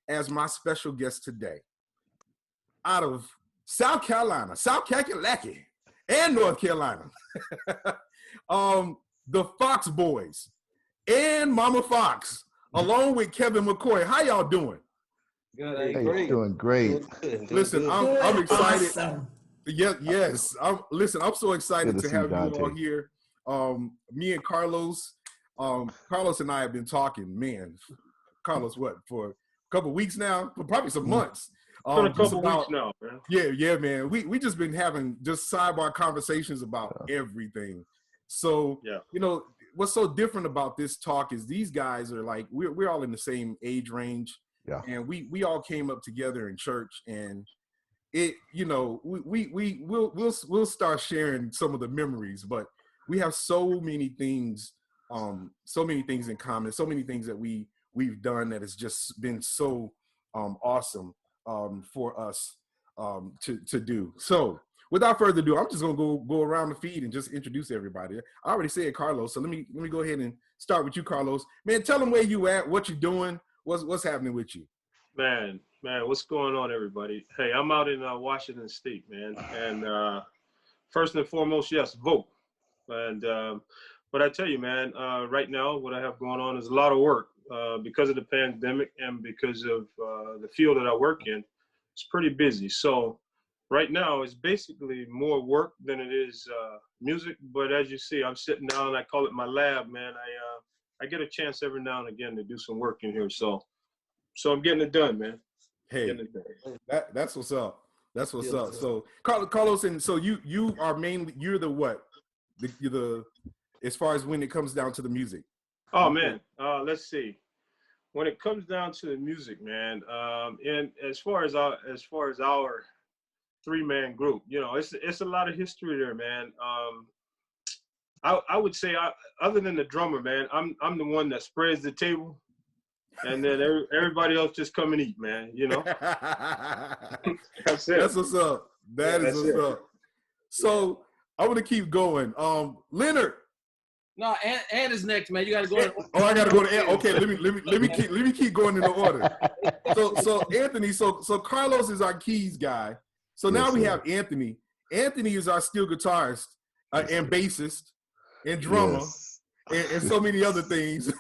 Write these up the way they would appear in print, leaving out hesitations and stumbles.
as my special guest today, out of South Carolina, South Kakalaki, and North Carolina, the Fox boys and Mama Fox, along with Kevin McCoy. How y'all doing? Good. Hey, Great. doing great. Listen, I'm excited. Awesome. Yes. I'm so excited to have you all Dante here. Me and Carlos, Carlos and I have been talking, man. Carlos, what, for a couple of weeks now? For probably some months. For a couple weeks now, man. Yeah, man. We just been having just sidebar conversations about everything. So, you know, what's so different about this talk is these guys are like, we're all in the same age range. Yeah. And we all came up together in church, and it, you know, we'll start sharing some of the memories, but we have so many things in common, so many things that we've done that has just been so awesome for us to do. So without further ado, I'm just gonna go around the feed and just introduce everybody. I already said Carlos, so let me go ahead and start with you, Carlos. Man, tell them where you at, what you're doing, what's happening with you. Man, what's going on, everybody? Hey, I'm out in Washington State, man. And first and foremost, yes, vote. And but I tell you, man, right now what I have going on is a lot of work because of the pandemic and because of the field that I work in. It's pretty busy. So right now it's basically more work than it is music. But as you see, I'm sitting down and I call it my lab, man. I get a chance every now and again to do some work in here. So I'm getting it done, man. Hey, that's what's up. That's what's up. So Carlos, and so you are mainly, you're the what? You're the as far as when it comes down to the music. Oh man, let's see. When it comes down to the music, man, and as far as our 3-man group, you know, it's a lot of history there, man. I would say, other than the drummer, man, I'm the one that spreads the table, and then everybody else just come and eat, man. You know. That's it. That's what's up. That is what's up. So I'm gonna keep going. Leonard. No, Ant is next, man. You gotta go. Oh, I gotta go to Ant. Okay, let me keep going in the order. So Anthony, so Carlos is our keys guy. So now we have Anthony. Anthony is our steel guitarist and bassist and drummer and so many other things.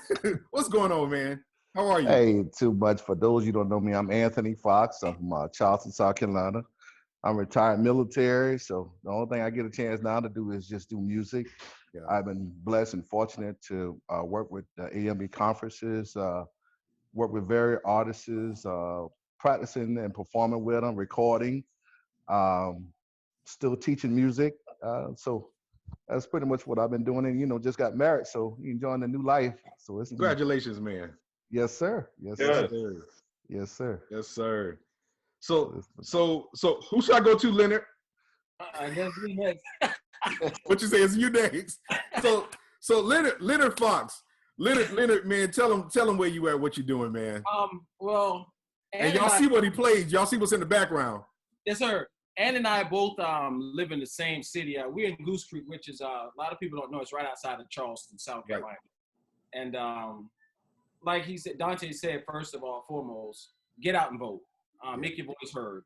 What's going on, man? How are you? Hey, too much. For those you don't know me, I'm Anthony Fox. I'm from Charleston, South Carolina. I'm retired military, so the only thing I get a chance now to do is just do music. Yeah. I've been blessed and fortunate to work with AMB conferences, work with various artists, practicing and performing with them, recording, still teaching music. So that's pretty much what I've been doing. And, you know, just got married, so enjoying the new life. So it's congratulations, man. Yes, sir. Yes, sir. Yes, sir. Yes, sir. So who should I go to, Leonard? I guess we next. What you say is you next. So Leonard Fox. Leonard, man, tell him where you at, what you doing, man. Well, and y'all see what he plays. Y'all see what's in the background. Yes, sir. Ann and I both live in the same city. We're in Goose Creek, which is a lot of people don't know. It's right outside of Charleston, South Carolina. Right. And like he said, Dante said, first of all, foremost, get out and vote. Make your voice heard.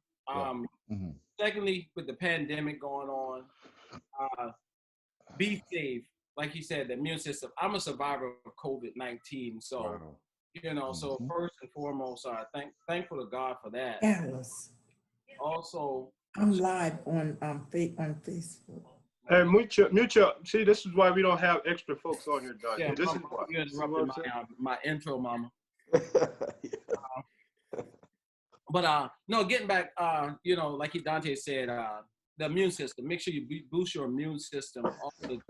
Secondly, with the pandemic going on, be safe. Like he said, the immune system. I'm a survivor of COVID-19, so you know. So first and foremost, thankful to God for that. Yes. Also, I'm live on Facebook. Hey, mutual. See, this is why we don't have extra folks on here, Dante. Yeah, this is why you interrupted my intro, mama. But no, getting back, you know, like Dante said, the immune system. Make sure you boost your immune system. All the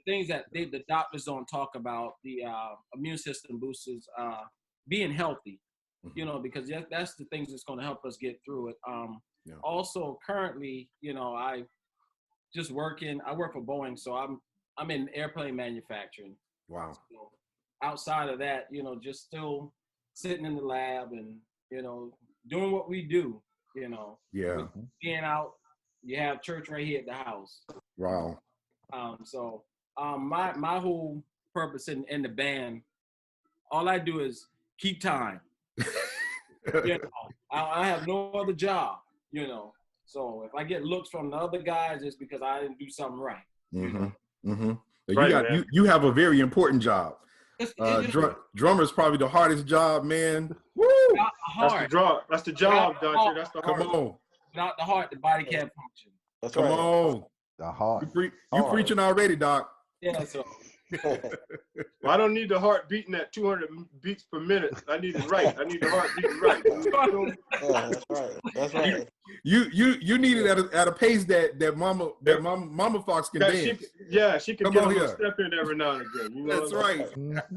things that the doctors don't talk about, the immune system boosters, being healthy, you know, because that's the things that's going to help us get through it. Also, currently, you know, I work for Boeing, so I'm in airplane manufacturing. Wow. So outside of that, you know, just still sitting in the lab and, you know, doing what we do, you know. Yeah. Being out, you have church right here at the house. Wow. So my whole purpose in the band, all I do is keep time. You know, I have no other job, you know. So if I get looks from the other guys, it's because I didn't do something right. You have a very important job. Drummer is probably the hardest job, man. Woo! That's the job, Dante. That's the hard. Come on. Without the heart, the body can't function. That's Come right. on. The heart. You preaching already, Doc. Yeah, so. Well, I don't need the heart beating at 200 beats per minute. I need it right. I need the heart beating right. Yeah, that's right. That's right. You need it at a pace that Mama Fox can dance. She can get a little step in every now and again. You know That's right.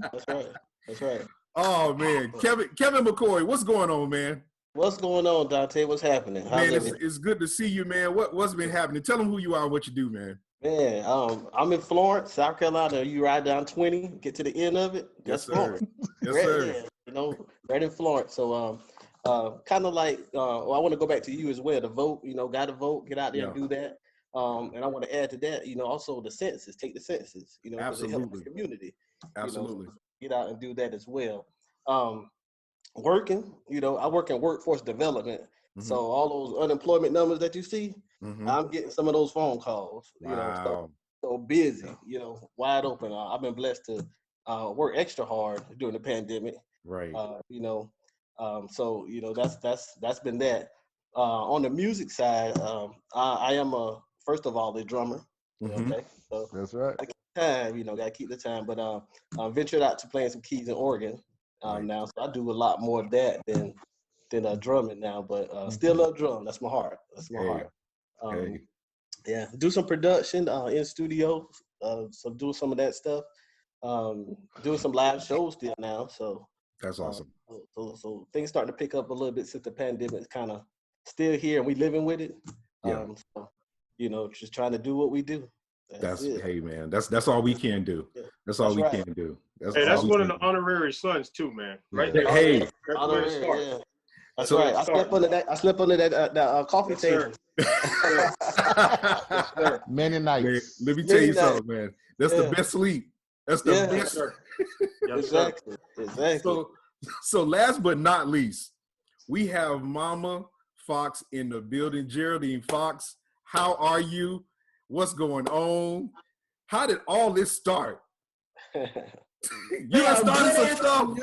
That's right. That's right. Oh man, Kevin McCoy, what's going on, man? What's going on, Dante? What's happening? Man, it's good to see you, man. What's been happening? Tell them who you are and what you do, man. Man, I'm in Florence, South Carolina. You ride down 20, get to the end of it. That's Florence. Yes, sir. There, you know, right in Florence. So, kind of like, I want to go back to you as well. To vote, you know, got to vote, get out there and do that. And I want to add to that, you know, also the census, take the census, you know, because it helps the community. Absolutely. You know, get out and do that as well. Working, you know, I work in workforce development. So all those unemployment numbers that you see, I'm getting some of those phone calls. You know, so busy, you know, wide open. I've been blessed to work extra hard during the pandemic. Right. You know, so you know that's been that. On the music side, I am first of all a drummer. Okay, so that's right. I keep time, you know, gotta keep the time. But I ventured out to playing some keys and organ now, so I do a lot more of that than drumming now, but still love drum. That's my heart. That's my heart. Yeah, do some production in studio. So do some of that stuff. Doing some live shows still now. So that's awesome. So things starting to pick up a little bit since the pandemic is kind of still here and we living with it. So, you know, just trying to do what we do. That's it. Hey man, that's all we can do. That's all we can do. That's one of the honorary sons too, man. Right there. Hey, that's where it starts. Yeah. That's right. I slept under that coffee table. Many nights. Let me tell you something, man. That's the best sleep. That's the best. Exactly. So last but not least, we have Mama Fox in the building. Geraldine Fox, how are you? What's going on? How did all this start? You have started some stuff.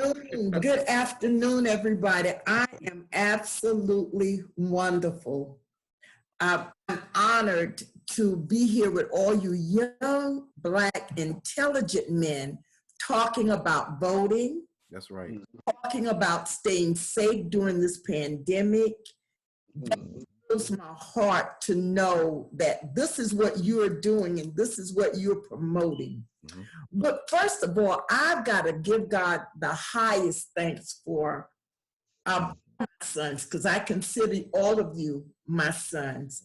Good afternoon, everybody. I am absolutely wonderful. I'm honored to be here with all you young, Black, intelligent men talking about voting. That's right. Talking about staying safe during this pandemic. It fills my heart to know that this is what you're doing and this is what you're promoting. But first of all, I've got to give God the highest thanks for my sons, because I consider all of you my sons.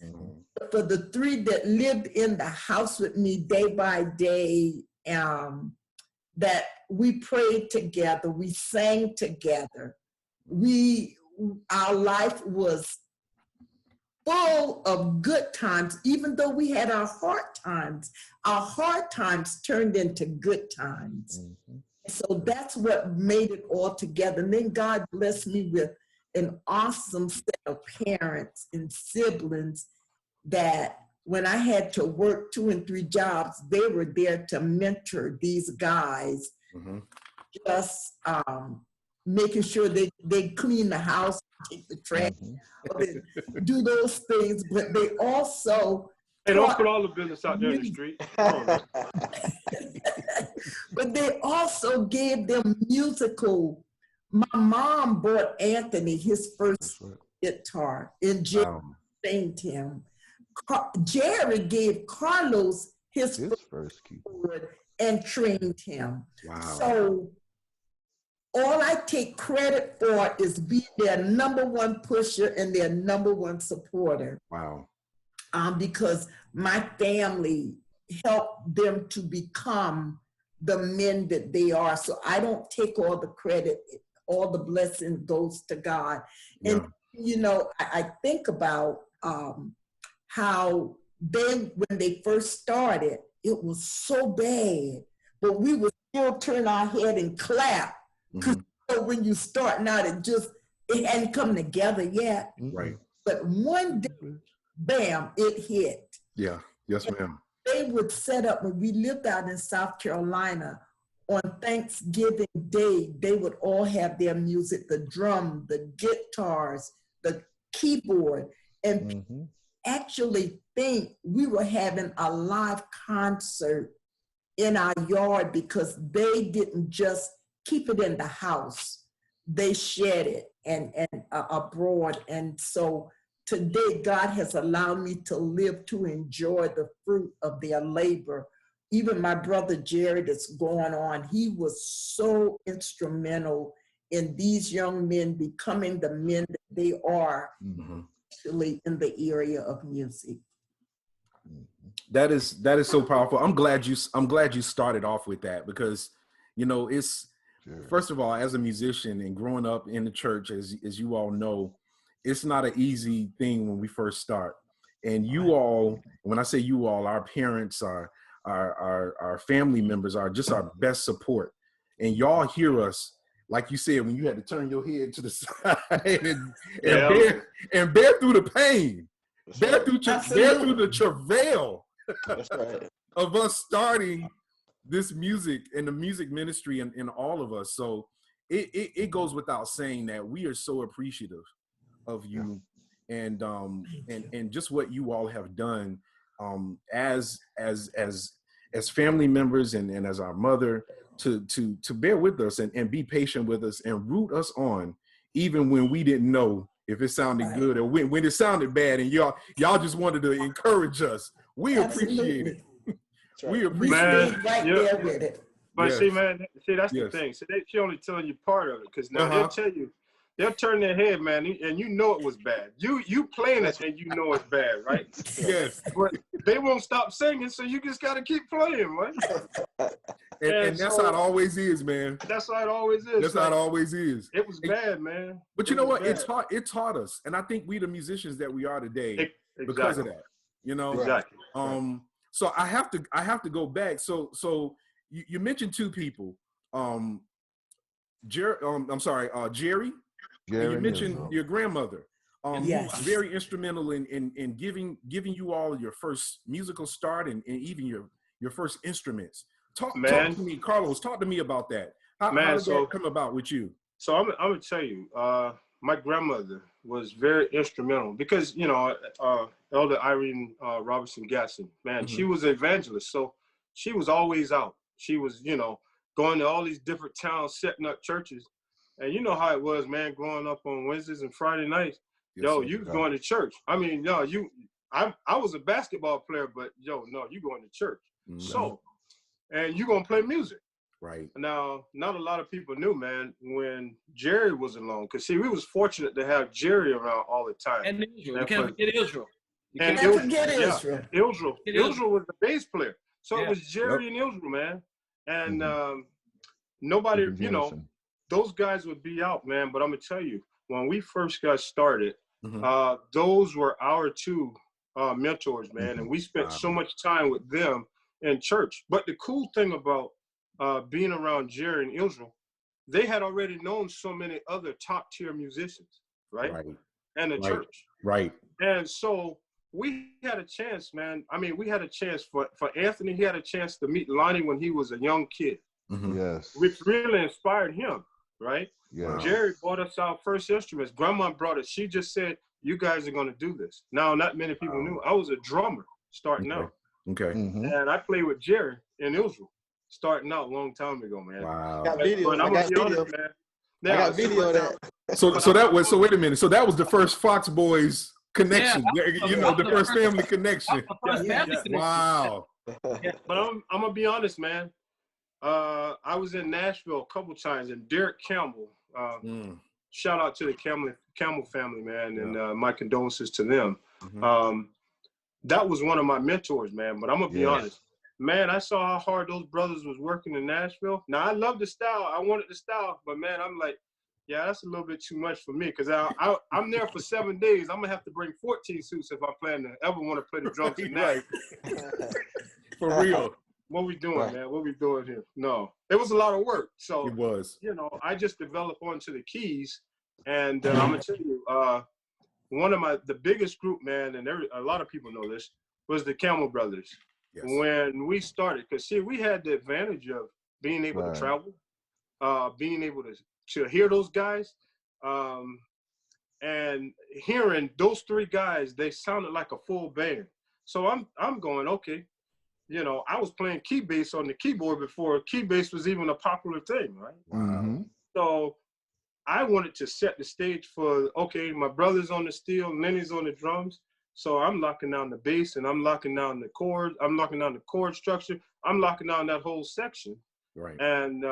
For the 3 that lived in the house with me day by day, that we prayed together, we sang together. Our life was full of good times, even though we had our hard times turned into good times. So that's what made it all together. And then God blessed me with an awesome set of parents and siblings that when I had to work 2 and 3 jobs, they were there to mentor these guys, just making sure they clean the house, take the trash, do those things, but they also don't put all the business out there in the street. But they also gave them musical. My mom bought Anthony his first guitar, and Jerry trained him. Jerry gave Carlos his first keyboard and trained him. Wow. So all I take credit for is being their #1 pusher and their #1 supporter. Wow. Because my family helped them to become the men that they are. So I don't take all the credit. All the blessing goes to God. And, you know, I think about how when they first started, it was so bad, but we would still turn our head and clap. Because when you're starting out, It hadn't come together yet. Right. But one day, bam, it hit. Yeah. Yes, ma'am. They would set up, when we lived out in South Carolina, on Thanksgiving Day, they would all have their music, the drum, the guitars, the keyboard, and actually think we were having a live concert in our yard because they didn't just keep it in the house. They shared it and abroad. And so today, God has allowed me to live to enjoy the fruit of their labor. Even my brother Jerry that's going on, he was so instrumental in these young men becoming the men that they are, actually in the area of music. That is so powerful. I'm glad you started off with that, because it's first of all, as a musician and growing up in the church, as you all know, it's not an easy thing when we first start. And you all, when I say you all, our parents, our family members are just our best support. And y'all hear us, like you said, when you had to turn your head to the side and bear through the pain, bear through the travail of us starting this music and the music ministry in all of us. So it goes without saying that we are so appreciative of you and just what you all have done as family members and as our mother to bear with us and be patient with us and root us on, even when we didn't know if it sounded good or when it sounded bad, and y'all just wanted to encourage us. We appreciate it. We appreciate it. Right there with it. But see, man, that's the thing. So she only telling you part of it, because now they'll tell you, they'll turn their head, man, and you know it was bad. You playing it and you know it's bad, right? Yes. But they won't stop singing, so you just got to keep playing, right? And that's how it always is, man. That's how it always is. That's how it always is. It was bad, man. But you know what? It taught us, and I think we the musicians that we are today because of that. Exactly. So I have to go back. So you mentioned two people. Jerry. And you mentioned your grandmother. Yes. Who was very instrumental in giving you all your first musical start and even your first instruments. Talk to me, Carlos. Talk to me about that. How did that come about with you? So I'm gonna tell you, my grandmother was very instrumental because Elder Irene Robertson Gadson, man, she was an evangelist, so she was always out. She was going to all these different towns, setting up churches, and you know how it was, man, growing up on Wednesdays and Friday nights. You was going to church. I mean, I was a basketball player, but you going to church. So, and you gonna play music. Right. Now, not a lot of people knew, man, when Jerry was along, because see, we was fortunate to have Jerry around all the time. And Israel. You can't forget Israel. And forget Israel. Israel was the bass player. So it was Jerry and Israel, man. And nobody, those guys would be out, man. But I'm gonna tell you, when we first got started, those were our two mentors, man. And we spent so much time with them in church. But the cool thing about being around Jerry and Israel, they had already known so many other top tier musicians, right? And the church. Right. And so we had a chance, man. I mean, we had a chance for Anthony. He had a chance to meet Lonnie when he was a young kid. Yes. Which really inspired him, right? Yeah. Jerry bought us our first instruments. Grandma brought it. She just said, you guys are going to do this. Now, not many people knew. I was a drummer starting out. Okay. And I played with Jerry in Israel, starting out a long time ago, man. Wow. I got video. But I'm gonna be honest, man. Now, I got video of that. So wait a minute. So that was the first Fox Boys connection. The first family connection. Wow. But I'm gonna be honest, man. I was in Nashville a couple times, and Derek Campbell. Shout out to the Campbell family, man, and my condolences to them. That was one of my mentors, man. But I'm gonna be honest, man. I saw how hard those brothers was working in Nashville. Now I love the style. I wanted the style, but man, I'm like, yeah, that's a little bit too much for me because I'm there for 7 days. I'm gonna have to bring 14 suits if I plan to ever want to play the drums tonight. For real. What we doing, man? What we doing here? No, it was a lot of work. So it was. I just developed onto the keys And I'm gonna tell you, one of the biggest group, man, and a lot of people know this, was the Camel Brothers. Yes. When we started, because see, we had the advantage of being able to travel, being able to hear those guys, and hearing those three guys, they sounded like a full band. So I'm going, okay, you know, I was playing key bass on the keyboard before key bass was even a popular thing, right? Mm-hmm. So I wanted to set the stage for, okay, my brother's on the steel, Lenny's on the drums. So I'm locking down the bass and I'm locking down the chord. I'm locking down the chord structure. I'm locking down that whole section. Right. And,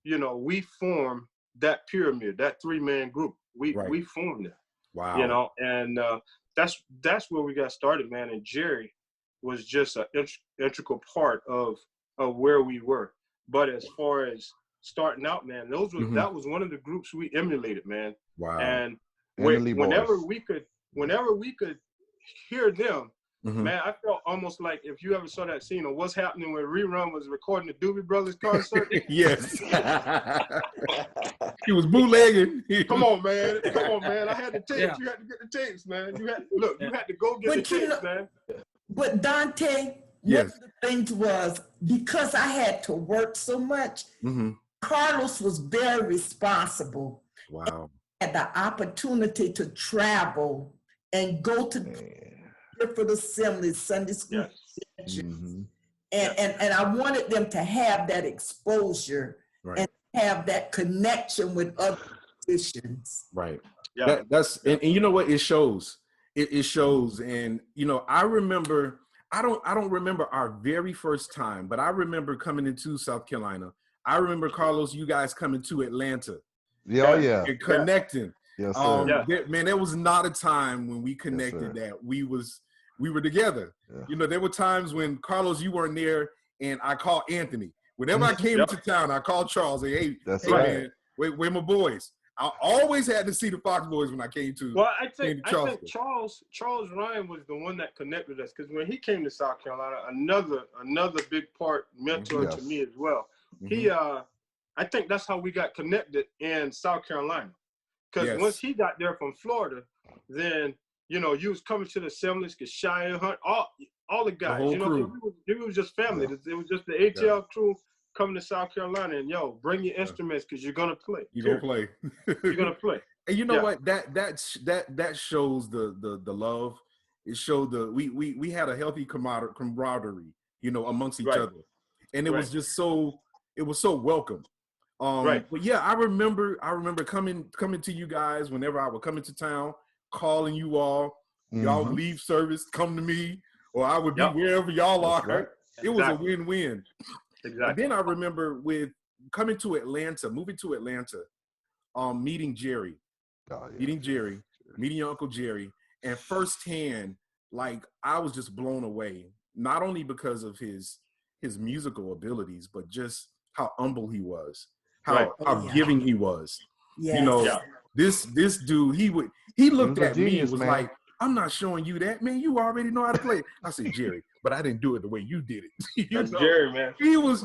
you know, we formed that pyramid, that three-man group. We formed it. Wow. You know, and that's where we got started, man. And Jerry was just an integral part of where we were. But as far as starting out, man, that was one of the groups we emulated, man. Wow. And whenever we could hear them, man, I felt almost like if you ever saw that scene of What's Happening when Rerun was recording the Doobie Brothers concert. Yes. He was bootlegging. Come on, man. I had the tapes. Yeah. You had to get the tapes, man. You had to go get the tapes, man. But Dante, yes. one of the things was, because I had to work so much, Carlos was very responsible. Wow. Had the opportunity to travel and go to different assemblies, Sunday school sessions. And I wanted them to have that exposure and have that connection with other musicians. Right. Yeah. That's and you know what? It shows. It shows. And you know, I remember, I don't remember our very first time, but I remember coming into South Carolina. I remember, Carlos, you guys coming to Atlanta. Yeah, yeah. And connecting. Yes, sir. Man, there was not a time when we connected that we were together. Yeah. You know, there were times when, Carlos, you weren't there, and I called Anthony. Whenever I came into town, I called Charles. Hey, man, where my boys? I always had to see the Fox boys when I came to. Well, I think Charles Ryan was the one that connected us, because when he came to South Carolina, another big mentor to me as well. He, I think that's how we got connected in South Carolina, because once he got there from Florida, then you know you was coming to the assemblies, because Shy and Hunt, all the guys, the whole crew. It was just family. It was just the ATL crew coming to South Carolina, and bring your instruments, because you're gonna play. You're gonna play. You're gonna play. And you know what? That shows the love. It showed we had a healthy camaraderie, you know, amongst each other, and it was just so welcome. But yeah, I remember coming to you guys whenever I would come into town, calling you all. Y'all would leave service, come to me, or I would be wherever y'all are. Right. It was a win-win. Exactly. And then I remember with moving to Atlanta, meeting Jerry, meeting your Uncle Jerry, and firsthand, like I was just blown away, not only because of his musical abilities, but just how humble he was, how giving he was. Yes. You know, this dude, he looked at me and was like, I'm not showing you that, man. You already know how to play. I said, Jerry, but I didn't do it the way you did it. That's Jerry, man. He was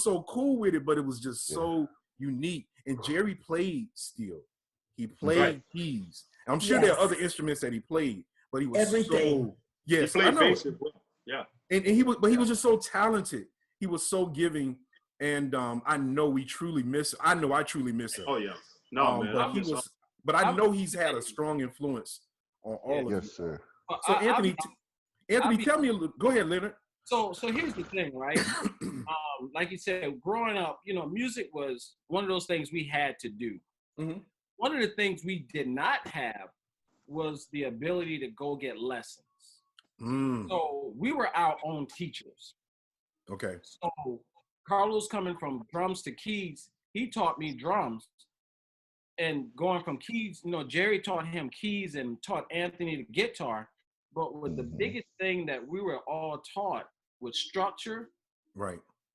so cool with it, but it was just so unique. And Jerry played steel. He played keys. I'm sure there are other instruments that he played, but he was everything. He played bass as well. Yeah. And he was just so talented. He was so giving. And I know I truly miss him. Oh yeah. No, man. But I know he's had a strong influence on all of you. Yes, sir. So Anthony, tell me a little. Go ahead, Leonard. So here's the thing, right? Like you said, growing up, you know, music was one of those things we had to do. One of the things we did not have was the ability to go get lessons. So we were our own teachers. Okay. So Carlos, coming from drums to keys, he taught me drums. And going from keys, you know, Jerry taught him keys and taught Anthony the guitar. But with the biggest thing that we were all taught was structure,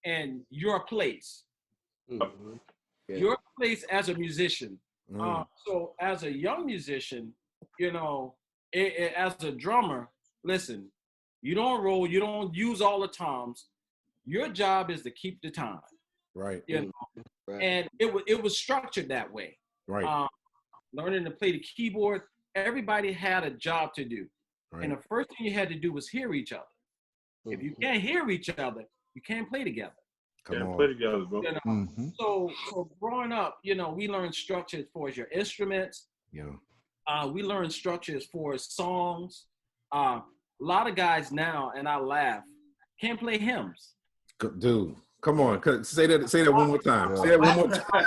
and your place. Your place as a musician. So as a young musician, you know, as a drummer, listen, you don't roll, you don't use all the toms. Your job is to keep the time. Right. You know? And it was structured that way. Right. Learning to play the keyboard. Everybody had a job to do. Right. And the first thing you had to do was hear each other. If you can't hear each other, you can't play together. Come on. Play together, bro. You know? So growing up, you know, we learned structure as far as your instruments. Yeah. We learned structure as far as songs. A lot of guys now, and I laugh, can't play hymns. Dude, come on. Say that one more time. Say that one more time.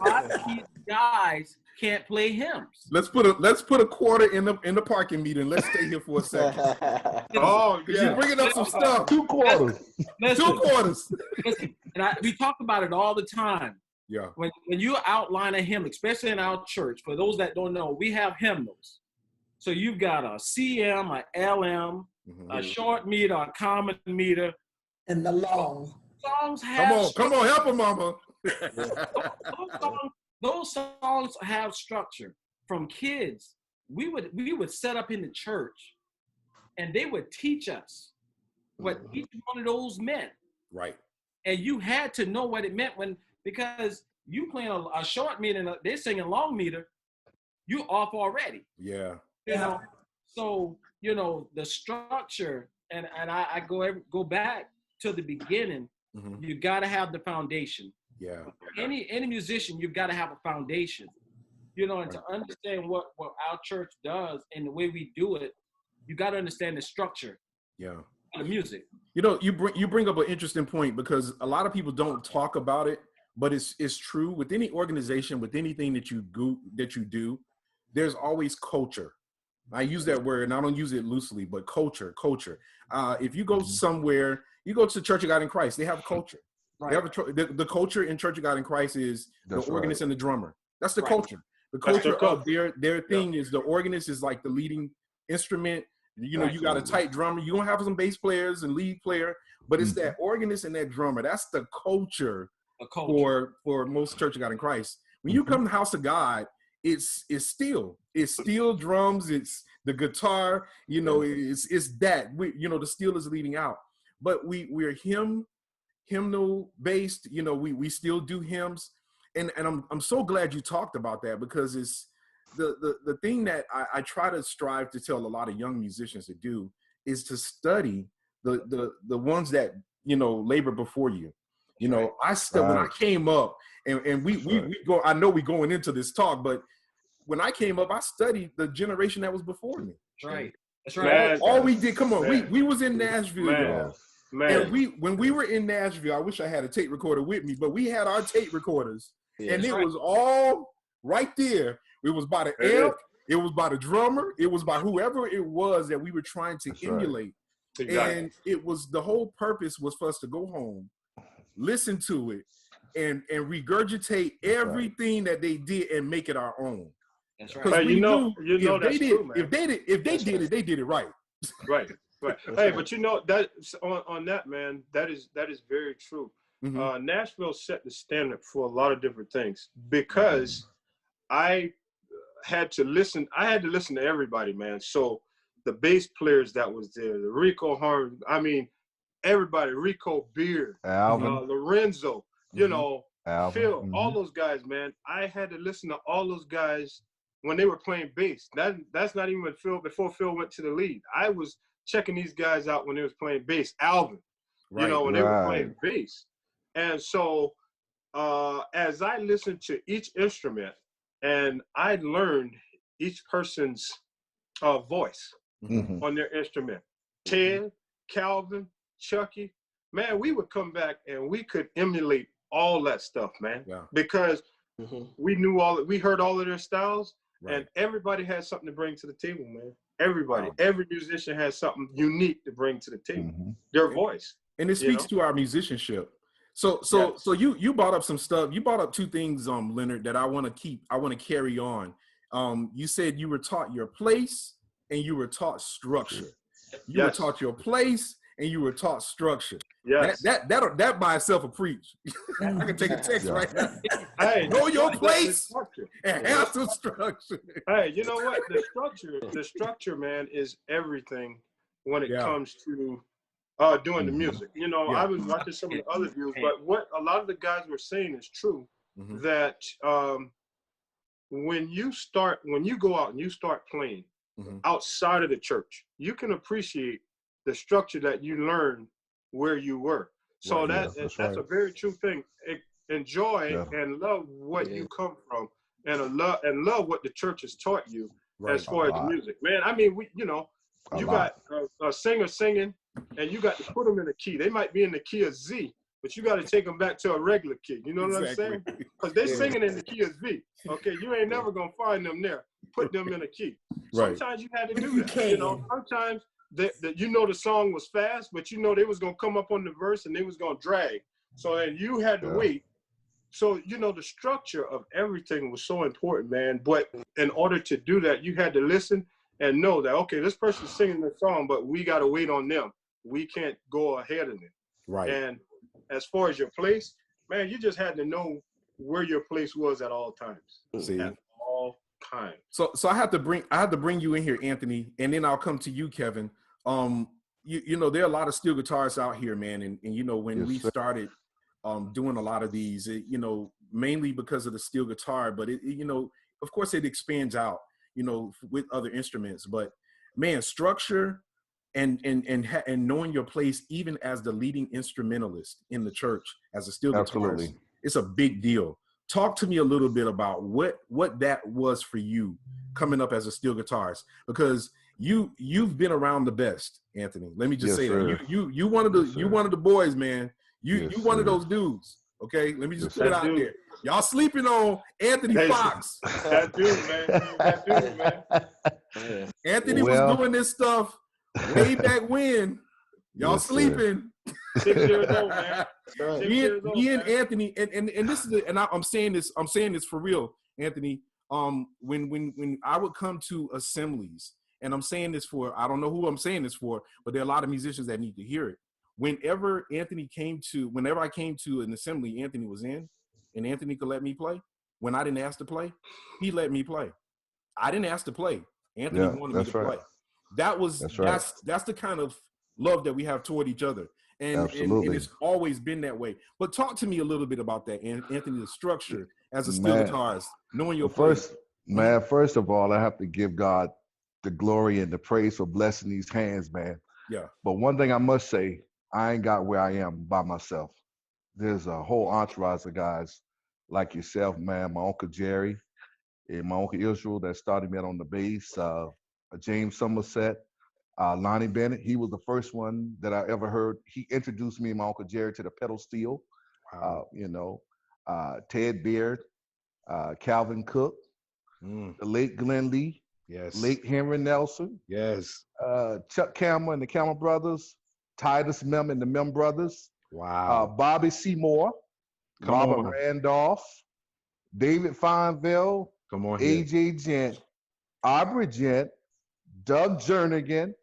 A lot of these guys can't play hymns. Let's put a quarter in the parking meter and let's stay here for a second. Oh, yeah. You're bringing up some stuff. 2 quarters. Listen, 2 quarters. Listen, and we talk about it all the time. Yeah. When you outline a hymn, especially in our church, for those that don't know, we have hymnals. So you've got a CM, a LM, a short meter, a common meter, and the long. Songs have come on, help him, mama. Those songs have structure. From kids, we would set up in the church, and they would teach us what each one of those meant. Right. And you had to know what it meant because you playing a short meter and they're singing long meter, you off already. Yeah. You know, so you know the structure, and I go back to the beginning. You got to have the foundation. Yeah. Any musician, you've got to have a foundation. You know, and to understand what our church does and the way we do it, you got to understand the structure. Yeah. Of the music. You know, you bring up an interesting point because a lot of people don't talk about it, but it's true with any organization, with anything that you do, there's always culture. I use that word and I don't use it loosely, but culture. If you go somewhere, you go to Church of God in Christ, they have culture. Right. They have the culture in Church of God in Christ is the organist and the drummer. That's the culture. The culture of their thing is the organist is like the leading instrument. You know, you got a tight drummer. You're going to have some bass players and lead player, but it's that organist and that drummer. That's the culture for most Church of God in Christ. When you come to the house of God, it's steel drums. It's the guitar, you know, it's that, the steel is leading out, but we're hymnal based, you know, we still do hymns. And I'm so glad you talked about that because it's the thing that I try to strive to tell a lot of young musicians to do is to study the ones that, you know, labor before you. You know, when I came up and we go, I know we're going into this talk, but when I came up, I studied the generation that was before me. Right. That's right. All we did, come on, we was in Nashville, y'all. And when we were in Nashville, I wish I had a tape recorder with me, but we had our tape recorders and it was all right there. It was by the amp, it was by the drummer, it was by whoever it was that we were trying to emulate. Exactly. And it was, the whole purpose was for us to go home, listen to it, and regurgitate everything that they did and make it our own. That's right. Because if they did it, they did it right. Right. Hey, but you know that on that, man, that is very true. Nashville set the standard for a lot of different things because I had to listen to everybody, man. So the bass players that was there, the Rico Harmon, I mean, everybody, Rico Beard, Lorenzo, you know, Alvin. Phil, all those guys, man. I had to listen to all those guys when they were playing bass. That's not even before Phil went to the lead. I was checking these guys out when they was playing bass. Alvin, you know, when they were playing bass. And so as I listened to each instrument and I learned each person's voice on their instrument. Ted, Calvin, Chucky, man, we would come back and we could emulate all that stuff, man, because we heard all of their styles, and everybody has something to bring to the table, man. Everybody, every musician has something unique to bring to the table, their voice. And it speaks to our musicianship. So you brought up some stuff. You brought up two things, Leonard, that I want to carry on. You said you were taught your place and you were taught structure. You were taught your place and you were taught structure. Yes. That by itself a preach. I can take a text right now. Hey, know your place and have some structure. Hey, you know what? The structure, man, is everything when it comes to doing the music. You know, I was watching some of the other views, but what a lot of the guys were saying is true, that when you go out and you start playing outside of the church, you can appreciate the structure that you learned where you were. So that's a very true thing. Enjoy and love what you come from, and love what the church has taught you as far as the music. Man, I mean, you got a singer singing, and you got to put them in a key. They might be in the key of Z, but you got to take them back to a regular key. You know what I'm saying? Because they're singing in the key of Z. Okay, you ain't never gonna find them there. Put them in a key. Sometimes you had to do that. You know, sometimes the song was fast, but they was gonna come up on the verse and they was gonna drag. So then you had to wait. So the structure of everything was so important, man. But in order to do that, you had to listen and know that, okay, this person's singing the song, but we got to wait on them. We can't go ahead of them. Right. And as far as your place, man, you just had to know where your place was at all times. See? At all times. So I have to bring you in here, Anthony, and then I'll come to you, Kevin. There are a lot of steel guitarists out here, man, and when we started doing a lot of these, mainly because of the steel guitar, but of course it expands out, with other instruments. But man, structure and knowing your place, even as the leading instrumentalist in the church as a steel guitarist, it's a big deal. Talk to me a little bit about what that was for you coming up as a steel guitarist, because you've been around the best, Anthony. Let me just say that you one of the boys, man. You one of those dudes. Okay, let me just put it out there. Y'all sleeping on Anthony Fox. That dude, man. Anthony was doing this stuff way back when. Y'all sleeping. 6 years old, man. Me and Anthony, and this is I'm saying this for real, Anthony. When I would come to assemblies, and I'm saying this for, I don't know who I'm saying this for, but there are a lot of musicians that need to hear it. Whenever I came to an assembly, Anthony was in, and Anthony could let me play. When I didn't ask to play, he let me play. I didn't ask to play. Anthony wanted me to play. That's the kind of love that we have toward each other. And it's always been that way. But talk to me a little bit about that, Anthony, the structure as a steel guitarist, knowing your place. Man, first of all, I have to give God the glory and the praise for blessing these hands, man. Yeah. But one thing I must say, I ain't got where I am by myself. There's a whole entourage of guys like yourself, man. My Uncle Jerry and my Uncle Israel that started me out on the bass. James Somerset, Lonnie Bennett. He was the first one that I ever heard. He introduced me and my Uncle Jerry to the pedal steel. Wow. Ted Beard, Calvin Cook, the late Glenn Lee, late Henry Nelson, Chuck Campbell and the Campbell Brothers, Titus Mem and the Mem Brothers, Bobby Seymour, Robert Randolph, David Feinville, AJ Gent, Aubrey Gent, Doug Jernigan,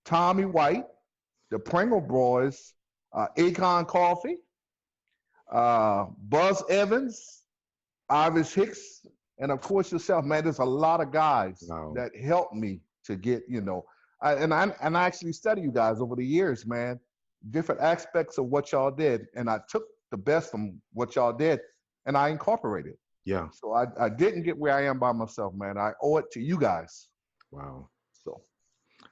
Tommy White, the Pringle Boys, Akon Coffey, Buzz Evans, Iris Hicks, and of course yourself, man. There's a lot of guys that helped me to get, I actually studied you guys over the years, man, different aspects of what y'all did. And I took the best from what y'all did and I incorporated. Yeah. So I didn't get where I am by myself, man. I owe it to you guys. Wow.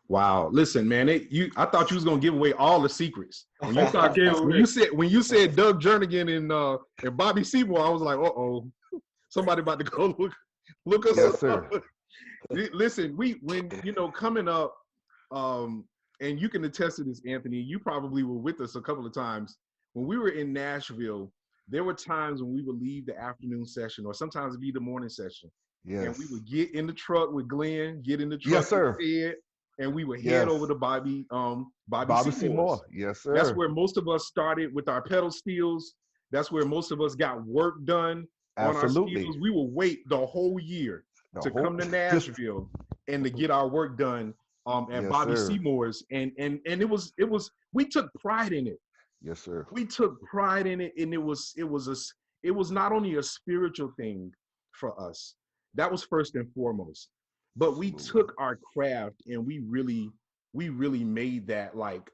Wow. Listen, man, I thought you was going to give away all the secrets. When you said Doug Jernigan and Bobby Seymour, I was like, uh-oh, somebody about to go look us up. Sir. Listen, when coming up, and you can attest to this, Anthony, you probably were with us a couple of times. When we were in Nashville, there were times when we would leave the afternoon session, or sometimes it'd be the morning session. Yes. And we would get in the truck with Glenn, get in the truck with Ted, and we would head over to Bobby Seymour. Yes, sir. That's where most of us started with our pedal steels. That's where most of us got work done on our steels. We would wait the whole year to come to Nashville and to get our work done at Bobby Seymour's. And it was we took pride in it. Yes, sir. We took pride in it, and it was not only a spiritual thing for us. That was first and foremost. But we took our craft and we really made that like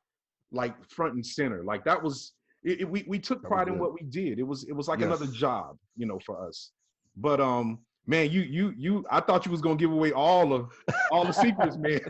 front and center. Like that was we took pride in what we did. It was like another job, for us. But Man, I thought you was gonna give away all the secrets, man.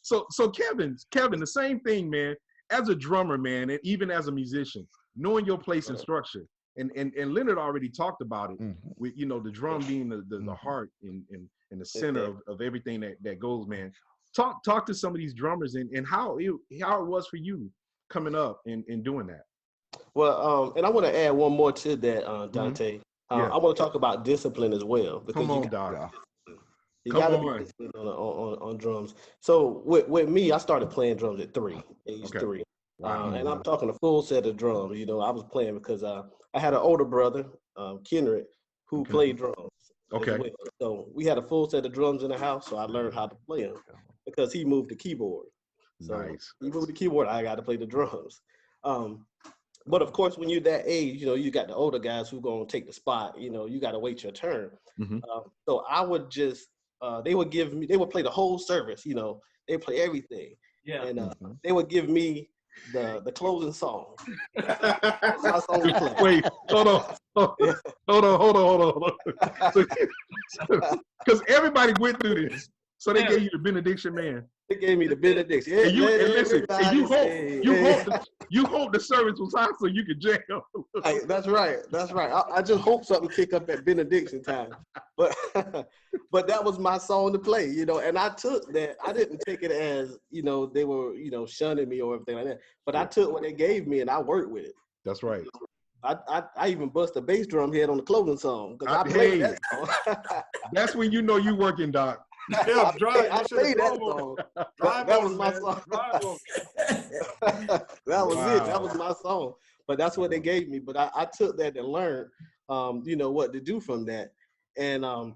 So Kevin, the same thing, man. As a drummer, man, and even as a musician, knowing your place and structure, and Leonard already talked about it, with the drum being the heart and the center of everything that goes, man. Talk to some of these drummers and how it was for you coming up and doing that. Well, and I want to add one more to that, Dante. I want to talk about discipline as well, because you got to be disciplined on drums. So with me, I started playing drums at age 3. Wow. And I'm talking a full set of drums. I was playing because I had an older brother, Kendrick, who played drums. Okay. Well. So we had a full set of drums in the house, so I learned how to play them because he moved the keyboard. So he moved the keyboard, I got to play the drums. But of course, when you're that age, you got the older guys who gonna take the spot. You got to wait your turn. So I would just, they would play the whole service. They play everything. Yeah. And they would give me the closing song. My song to play. Wait, hold on. Because everybody went through this. So they gave you the benediction, man. They gave me the benediction. And you hope the service was hot so you could jam. That's right. I just hope something kick up at benediction time. But that was my song to play, and I took that. I didn't take it as, they were, shunning me or everything like that. But I took what they gave me and I worked with it. That's right. I even bust a bass drum head on the closing song because I played that song. That's when you know you working, Doc. I played that song. That was my song. That was it. That was my song. But that's what they gave me. But I took that and learned, what to do from that. And I'm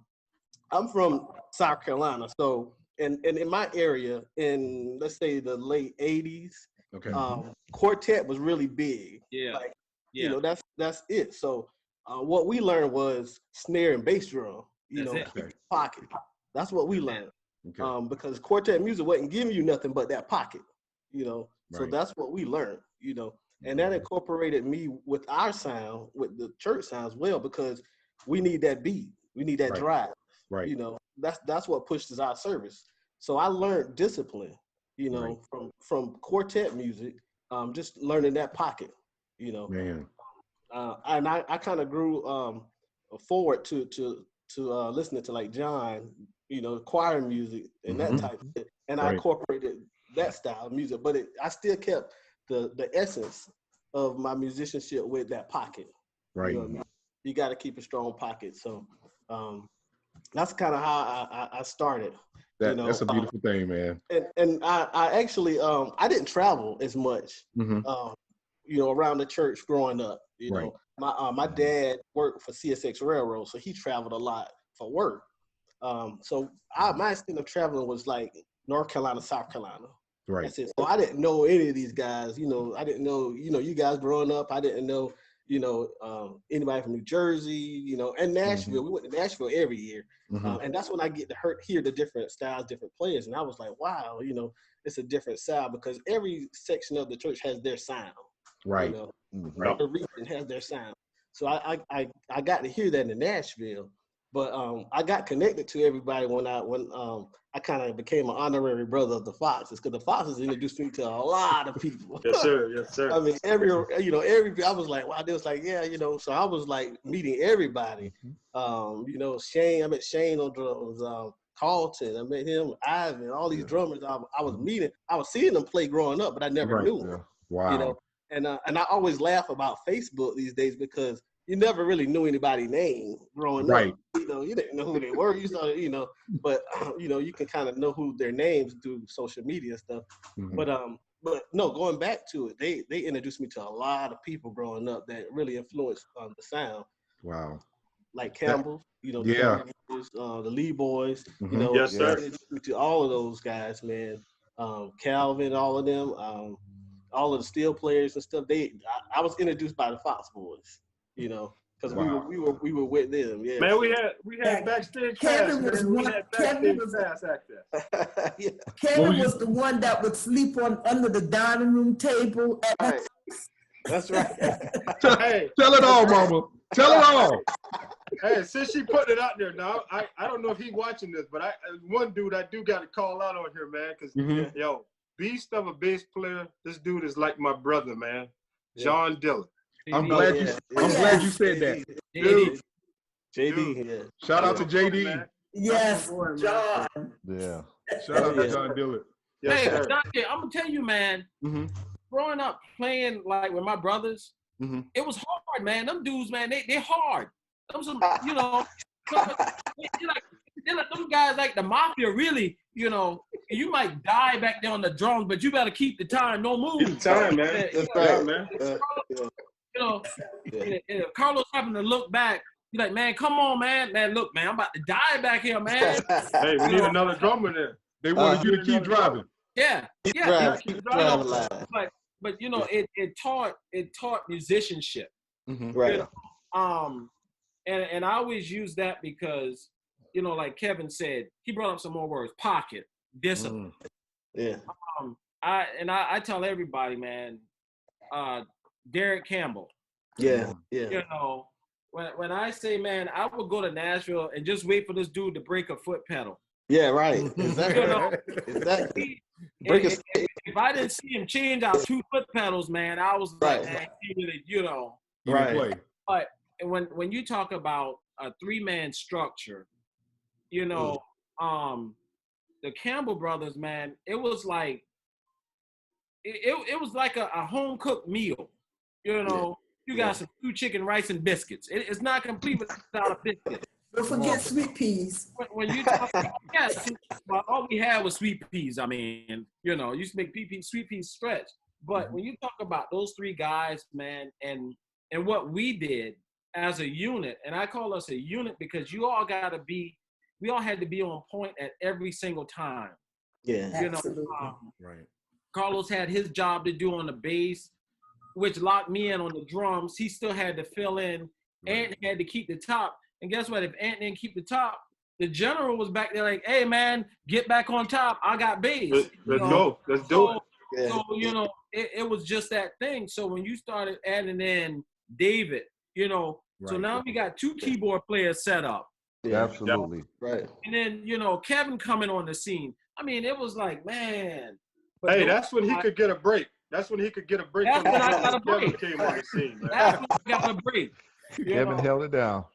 from South Carolina. So, and in my area, in, let's say, the late 80s, quartet was really big. Yeah. That's it. So what we learned was snare and bass drum, pocket. That's what we learned. Because quartet music wasn't giving you nothing but that pocket, So that's what we learned, And that incorporated me with our sound, with the church sound as well, because we need that beat. We need that drive. Right. That's what pushes our service. So I learned discipline, from quartet music, just learning that pocket, Man. And I kind of grew forward to listening to like John, choir music and that type of thing. And I incorporated that style of music, but I still kept the essence of my musicianship with that pocket. Right. You got to keep a strong pocket. So that's kind of how I started. That's a beautiful thing, man. And I actually, I didn't travel as much, around the church growing up. My dad worked for CSX Railroad, so he traveled a lot for work. So my extent of traveling was like North Carolina, South Carolina. Right. That's it. So I didn't know any of these guys. I didn't know, you guys growing up. I didn't know, anybody from New Jersey, and Nashville. We went to Nashville every year. And that's when I get to hear the different styles, different players. And I was like, wow, it's a different sound because every section of the church has their sound. Right. The region has their sound. So I got to hear that in Nashville. But I got connected to everybody when I kind of became an honorary brother of the Foxes, because the Foxes introduced me to a lot of people. Yes, sir. I mean, every I was like, wow, they was like, yeah, So I was like meeting everybody. Shane, I met Shane on drums. Carlton, I met him, Ivan, all these drummers I was meeting. I was seeing them play growing up, but I never knew them. Wow. And I always laugh about Facebook these days because you never really knew anybody's name growing up. You didn't know who they were. You saw, but you can kind of know who their names through social media and stuff. But no, going back to it, they introduced me to a lot of people growing up that really influenced the sound. Wow. Like Campbell, the Lee Boys, yes, sir. To all of those guys, man. Calvin, all of them, all of the steel players and stuff. I was introduced by the Fox Boys. Because we were with them. Yeah. Man, we had backstage Kevin pass. Kevin was the one that would sleep under the dining room table. That's right. Tell it all, Mama. Tell it all. Hey, since she put it out there now, I don't know if he's watching this, but one dude I do got to call out on here, man, because yo, beast of a bass player. This dude is like my brother, man. John Dillon. I'm glad you said that. Dude. JD. Yeah. Shout out to JD. Yes, John. Yeah. Shout out to John Dillon. Yes, hey, sir. Dante, I'm gonna tell you, man. Growing up playing like with my brothers, it was hard, man. Them dudes, man, they're hard. Them some, you know, they're like them guys like the mafia. Really, you know, you might die back there on the drums, but you better keep the time, no move. Keep the time, man. That's right, man. You know, and if Carlos having to look back, you're like, man, come on, man, look, man, I'm about to die back here, man. Hey, we need another drummer there. They wanted you to keep driving. Yeah, keep driving line. But you know, it taught musicianship. Right. You know? And I always use that because, you know, like Kevin said, he brought up some more words: pocket, discipline. Yeah. I tell everybody, man, Derek Campbell. Yeah. You know, when I say, man, I would go to Nashville and just wait for this dude to break a foot pedal. Yeah, right. Exactly. You know, Exactly. If I didn't see him change out 2 foot pedals, man, I was like, man, you know. Right. But when you talk about a 3-man structure, you know, the Campbell brothers, man, it was like it was like a home cooked meal. You know, you got some stew chicken, rice, and biscuits. It's not complete without a biscuit. Don't forget sweet peas. When you talk about, well, all we had was sweet peas. I mean, you know, used to make sweet peas stretch. But when you talk about those 3 guys, man, and what we did as a unit, and I call us a unit because we all had to be on point at every single time. Yeah. You know, Right. Carlos had his job to do on the bass, which locked me in on the drums. He still had to fill in. Ant had to keep the top. And guess what? If Ant didn't keep the top, the general was back there like, hey, man, get back on top. I got bass. Let's go. Let's do it. So, you know, it was just that thing. So when you started adding in David, you know, so now we got 2 keyboard players set up. Yeah, absolutely. Right. And then, you know, Kevin coming on the scene. I mean, it was like, man. Hey, that's when he could get a break. That's when he could get a break. That's when I got a break. Kevin came on the scene, man. That's when I got a break. Kevin held it down.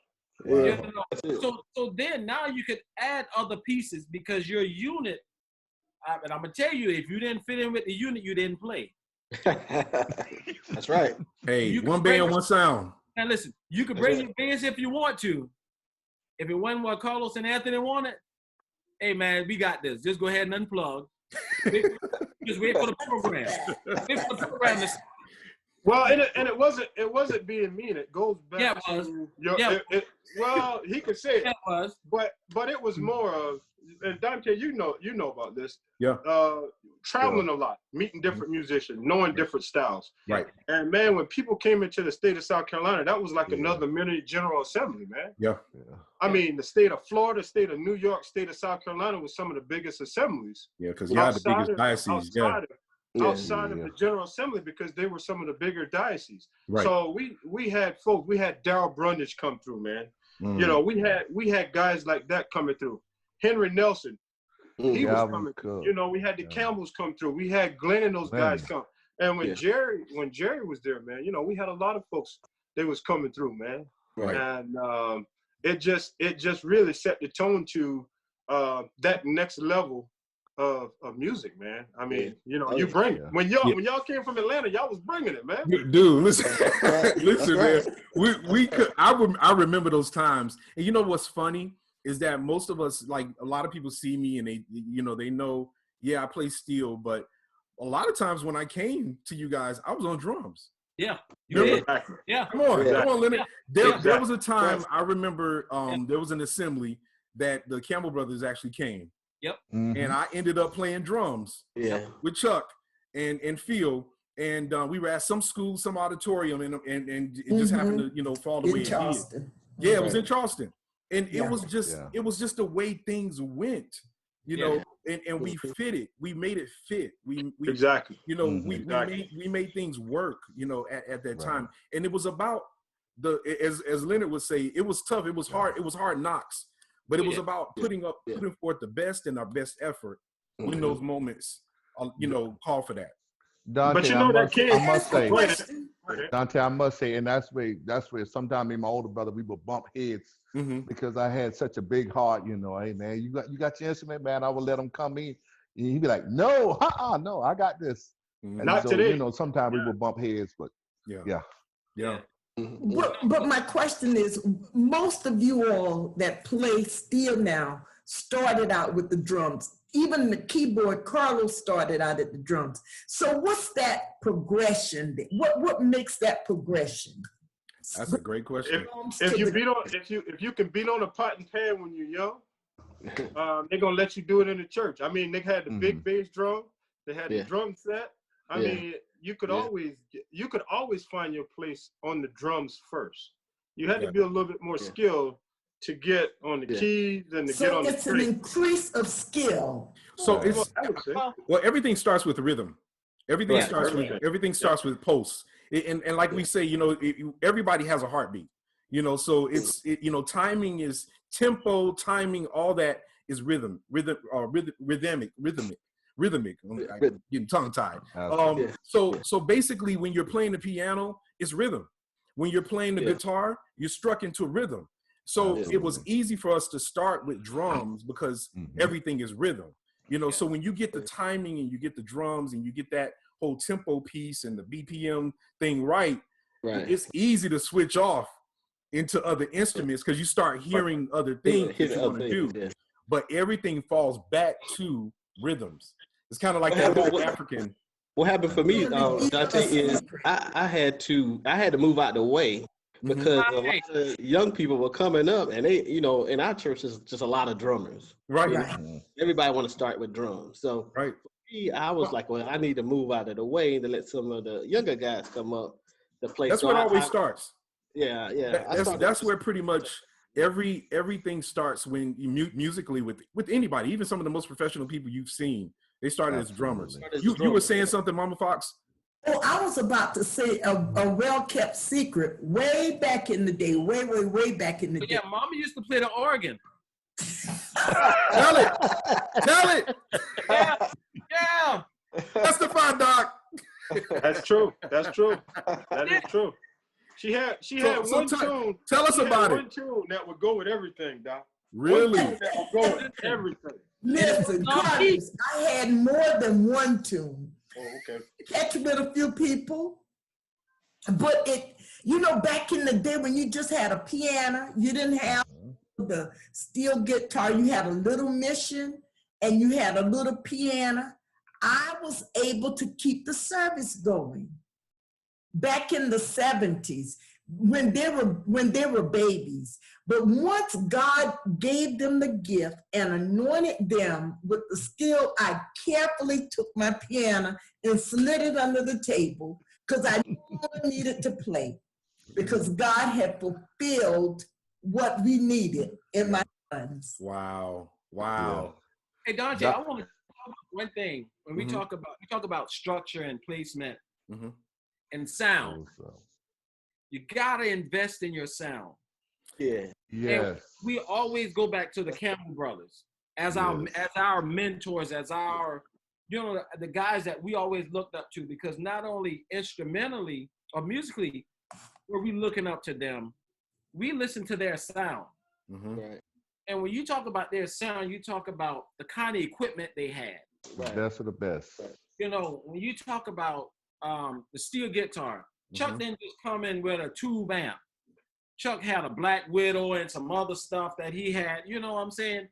You know, so then now you could add other pieces because your unit, and I'm going to tell you, if you didn't fit in with the unit, you didn't play. That's right. Hey, one band, one sound. And listen, you can bring your bands if you want to. If it wasn't what Carlos and Anthony wanted, hey, man, we got this. Just go ahead and unplug. Just wait for the program. Wait for the program to start. Well, and it wasn't being mean. It goes back to well, he could say it. Was. But it was more of, and Dante, you know about this. Yeah. Traveling a lot, meeting different musicians, knowing different styles. Right. And man, when people came into the state of South Carolina, that was like another mini General Assembly, man. Yeah. I mean, the state of Florida, state of New York, state of South Carolina was some of the biggest assemblies. Yeah, because you had the biggest diocese. Outside of the General Assembly, because they were some of the bigger dioceses. Right. So we had folks. We had Darrell Brundage come through, man. You know, we had guys like that coming through. Henry Nelson, he was coming through. You know, we had the Campbells come through. We had Glenn and those guys come. And when Jerry was there, man, you know, we had a lot of folks that was coming through, man. Right. And it just really set the tone to that next level of music, man. I mean, you know, you bring it. When y'all came from Atlanta, y'all was bringing it, man. Dude, listen, listen, man. We could. I remember those times, and you know what's funny is that most of us, like a lot of people, see me and they know, yeah, I play steel, but a lot of times when I came to you guys, I was on drums. Yeah, you did. Yeah. Come on, Leonard. There was a time I remember. There was an assembly that the Campbell brothers actually came. Yep. And I ended up playing drums with Chuck and Phil. And we were at some school, some auditorium, and it just happened to, you know, fall the way it did. Yeah, it was in Charleston. And it was just the way things went, you know, and we fit it. We made it fit. We exactly. You know, we made things work, you know, at that time. And it was about as Leonard would say, it was tough. It was hard. It was hard knocks, but it was about putting forth the best and our best effort when those moments, call for that. Dante, but you know that kid. I must say, Dante, I must say, and that's where sometimes me and my older brother, we would bump heads because I had such a big heart, hey man, you got your instrument, man. I would let him come in, and he'd be like, no, no, I got this. And not so, today. Sometimes we would bump heads, but yeah. But my question is, most of you all that play steel now started out with the drums. Even the keyboard, Carlos started out at the drums. So what's that progression? What makes that progression? That's a great question. If you can beat on a pot and pan when you're young, they're gonna let you do it in the church. I mean, they had the big bass drum, they had the drum set. I mean, you could always find your place on the drums first. You had to be a little bit more skilled to get on the keys and to get on the it's an increase of skill. So everything starts with rhythm. Everything starts with pulse. And like we say, everybody has a heartbeat. So it's timing is tempo, timing, all that is rhythmic. I'm getting tongue tied. So basically, when you're playing the piano, it's rhythm. When you're playing the guitar, you're struck into a rhythm. So it was easy for us to start with drums because everything is rhythm. So when you get the timing and you get the drums and you get that whole tempo piece and the BPM thing right, it's easy to switch off into other instruments because you start hearing other things that you want to do. Yeah. But everything falls back to rhythms. It's kind of like that African. What happened for me, Dante, is I had to move out the way because a lot of young people were coming up, and they, in our church is just a lot of drummers. Right. Everybody want to start with drums. So for me, I was like, well, I need to move out of the way to let some of the younger guys come up to play. That's where it always starts. Yeah. That's where pretty much everything starts when you musically with anybody, even some of the most professional people you've seen. They started as drummers. You were saying something, Mama Fox? Oh, I was about to say a well-kept secret way back in the day, way back in the day. Yeah, Mama used to play the organ. Tell it. Yeah. Testify, Doc. That's true. That is true. She had one tune. Tell us about it. One tune that would go with everything, Doc. Really? That would go with everything. Listen, Guitarist, I had more than one tune. Oh, okay. Catch with a few people. But back in the day when you just had a piano, you didn't have the steel guitar, you had a little mission and you had a little piano. I was able to keep the service going. Back in the 70s, when they were babies. But once God gave them the gift and anointed them with the skill, I carefully took my piano and slid it under the table because I knew I needed to play because God had fulfilled what we needed in my sons. Wow. Hey, Dante, I want to talk about one thing. When we talk about structure and placement and sound, you got to invest in your sound. Yeah. Yes. And we always go back to the Campbell brothers as our mentors, as our, the guys that we always looked up to, because not only instrumentally or musically were we looking up to them, we listened to their sound. Right. And when you talk about their sound, you talk about the kind of equipment they had. Right. The best of the best. When you talk about the steel guitar, Chuck didn't just come in with a tube amp. Chuck had a Black Widow and some other stuff that he had. You know what I'm saying?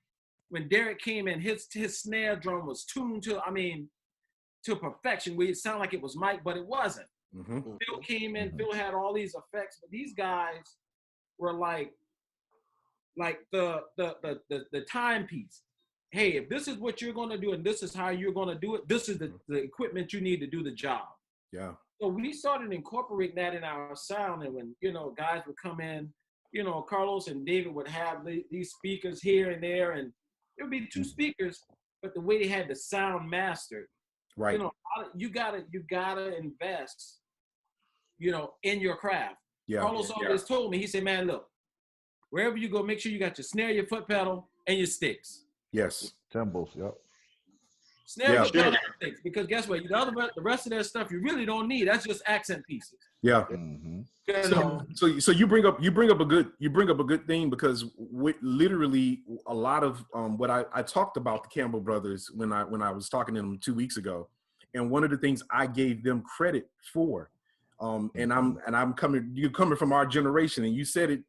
When Derek came in, his snare drum was tuned to perfection. It sounded like it was Mike, but it wasn't. Phil came in, Phil had all these effects, but these guys were like the timepiece. Hey, if this is what you're gonna do and this is how you're gonna do it, this is the equipment you need to do the job. Yeah. So we started incorporating that in our sound, and when guys would come in, Carlos and David would have these speakers here and there, and it would be two speakers, but the way they had the sound mastered, right? You gotta invest, in your craft. Carlos always told me, he said, man, look, wherever you go, make sure you got your snare, your foot pedal, and your sticks. Yes. Cymbals, yep. Snare, foot pedal, and sticks. Because guess what? The rest of that stuff you really don't need. That's just accent pieces. Yeah. Mm-hmm. So you bring up a good thing, because literally a lot of what I talked about the Campbell brothers when I was talking to them 2 weeks ago, and one of the things I gave them credit for, and I'm coming from our generation, and you said it,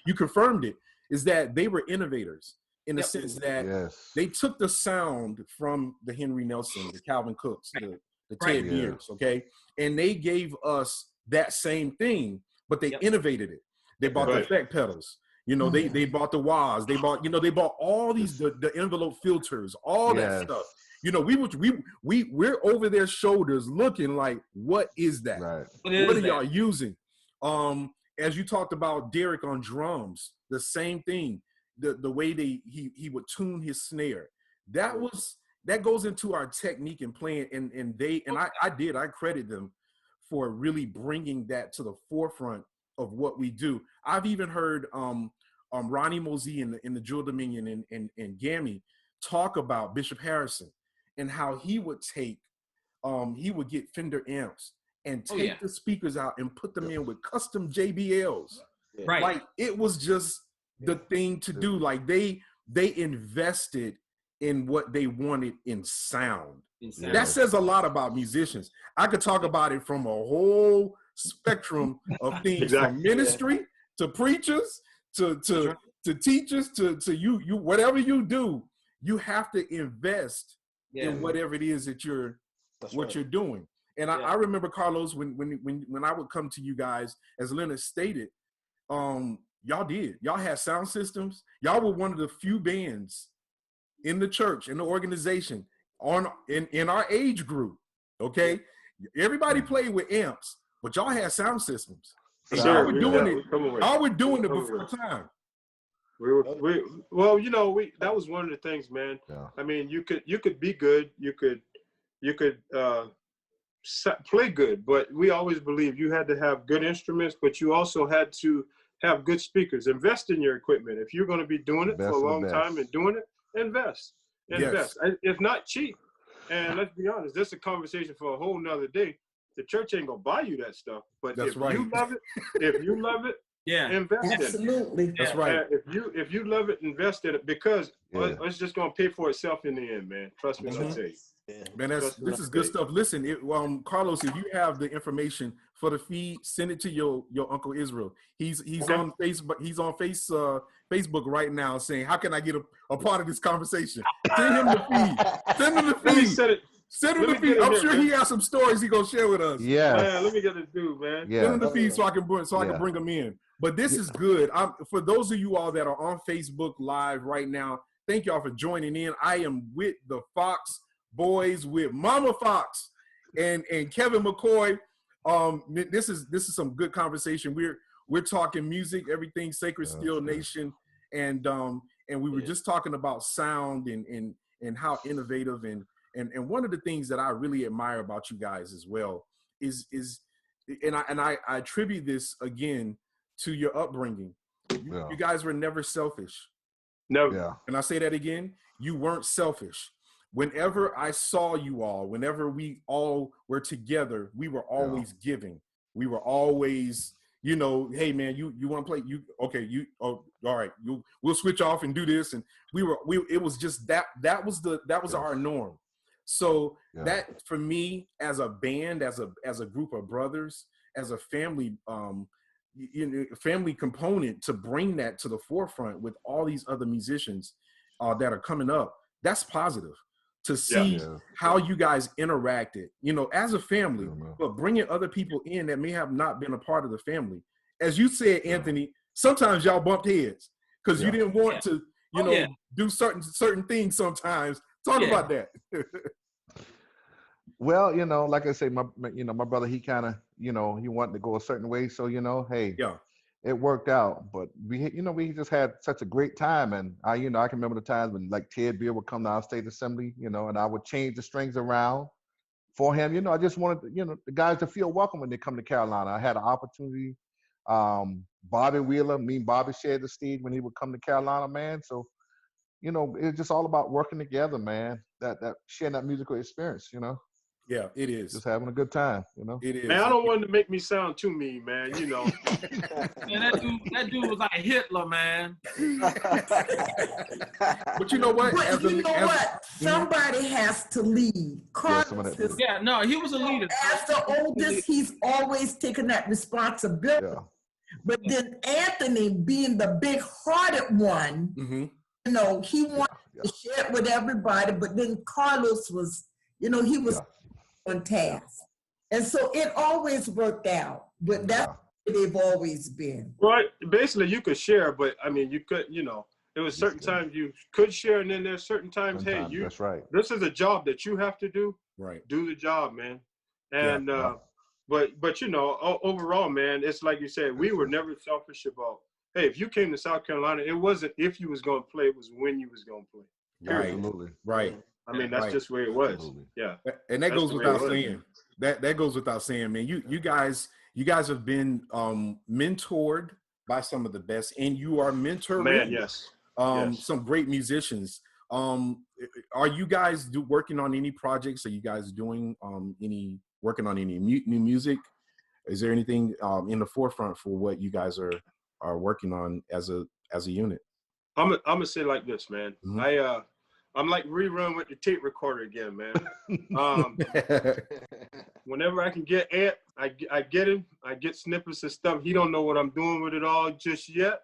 you confirmed it, is that they were innovators in the sense that they took the sound from the Henry Nelson, the Calvin Cooks, the Ted Beers, okay, and they gave us that same thing, but they innovated it. They bought the effect pedals. You know, they bought the wahs. They bought all these the envelope filters, all that stuff. You know, we're over their shoulders looking like, what is that? Right. What are y'all using? As you talked about Derek on drums, the same thing. The way he would tune his snare. That goes into our technique and playing, and I credit them for really bringing that to the forefront of what we do. I've even heard Ronnie Mosey in the Jewel Dominion and Gammy talk about Bishop Harrison and how he would get Fender amps and take the speakers out and put them in with custom JBLs. Right. Like, it was just the thing to do. Like, they invested in what they wanted in sound. That says a lot about musicians. I could talk about it from a whole spectrum of things, from ministry to preachers to teachers to you whatever you do, you have to invest in whatever it is that you're doing. And I remember, Carlos, when I would come to you guys, as Leonard stated, y'all had sound systems. Y'all were one of the few bands in the church, in the organization, in our age group, okay? Everybody played with amps, but y'all had sound systems. And y'all were doing it before time. Well, you know, that was one of the things, man. Yeah. I mean, you could be good, you could play good, but we always believe you had to have good instruments, but you also had to have good speakers. Invest in your equipment. If you're going to be doing it for a long time and doing it, invest. It's not cheap. And let's be honest, this is a conversation for a whole nother day. The church ain't gonna buy you that stuff, but you love it, invest in it. Absolutely. That's right. If you love it, invest in it, because it's just gonna pay for itself in the end, man. Trust me, I'll tell you. Man, this is good stuff. Listen, Carlos, if you have the information for the feed, send it to your Uncle Israel. He's on Facebook. He's on Facebook right now saying, "How can I get a part of this conversation?" Send him the feed. Send him the feed. Send him the feed. I'm sure he has some stories he gonna share with us. Yeah. Man, let me get this dude, man. Yeah. Send him the feed so I can bring him in. But this is good. For those of you all that are on Facebook Live right now, thank y'all for joining in. I am with the Fox boys, with Mama Fox and Kevin McCoy. This is some good conversation. We're talking music, everything Sacred Steel Nation, and we were just talking about sound and how innovative and one of the things that I really admire about you guys as well is I attribute this again to your upbringing. You guys were never selfish. No. Yeah. And I say that again, you weren't selfish. Whenever I saw you all, whenever we all were together, we were always giving. We were always, hey man, you want to play? All right, we'll switch off and do this. And it was just that was our norm. So that, for me, as a band, as a group of brothers, as a family, family component, to bring that to the forefront with all these other musicians that are coming up, that's positive. To see how you guys interacted, as a family, but bringing other people in that may have not been a part of the family. As you said, Anthony, sometimes y'all bumped heads because you didn't want to, do certain things sometimes. Talk about that. Well, like I say, my brother, he kind of, he wanted to go a certain way. So, hey, it worked out. But we just had such a great time. And I can remember the times when like Ted Beer would come to our state assembly, and I would change the strings around for him. I just wanted, the guys to feel welcome when they come to Carolina. I had an opportunity Bobby Wheeler, me and Bobby shared the stage when he would come to Carolina, man. So, you know, it's just all about working together, man. That sharing that musical experience, you know. Yeah, it is. Just having a good time, you know. It is. Man, I don't want to make me sound too mean, man. You know. Man, that dude was like Hitler, man. But you know what? But you know what? Somebody has to lead. Carlos is, Yeah, no, he was a leader. as the oldest, he's always taken that responsibility. Yeah. But then Anthony, being the big-hearted one, you know, he wanted to share it with everybody. But then Carlos was, you know, he was on task, and so it always worked out. But that's what they've always been. Right. Basically, you could share, but I mean, you could, you know, there was certain times you could share, and then there's certain times, hey, you. That's right. This is a job that you have to do. Right. Do the job, man. And but you know, overall, man, it's like you said, we were never selfish about. Hey, if you came to South Carolina, it wasn't if you was going to play; it was when you was going to play. Right. Absolutely. Right. I mean, that's just where it was. Absolutely. Yeah. And that goes without saying. That goes without saying, man. You guys have been mentored by some of the best, and you are mentoring some great musicians. Are you guys working on any projects? Are you guys doing working on any new music? Is there anything in the forefront for what you guys are working on as a unit? I'm gonna say like this, man. I'm like rerun with the tape recorder again, man. Whenever I can get Ant, I get him. I get snippets of stuff. He don't know what I'm doing with it all just yet.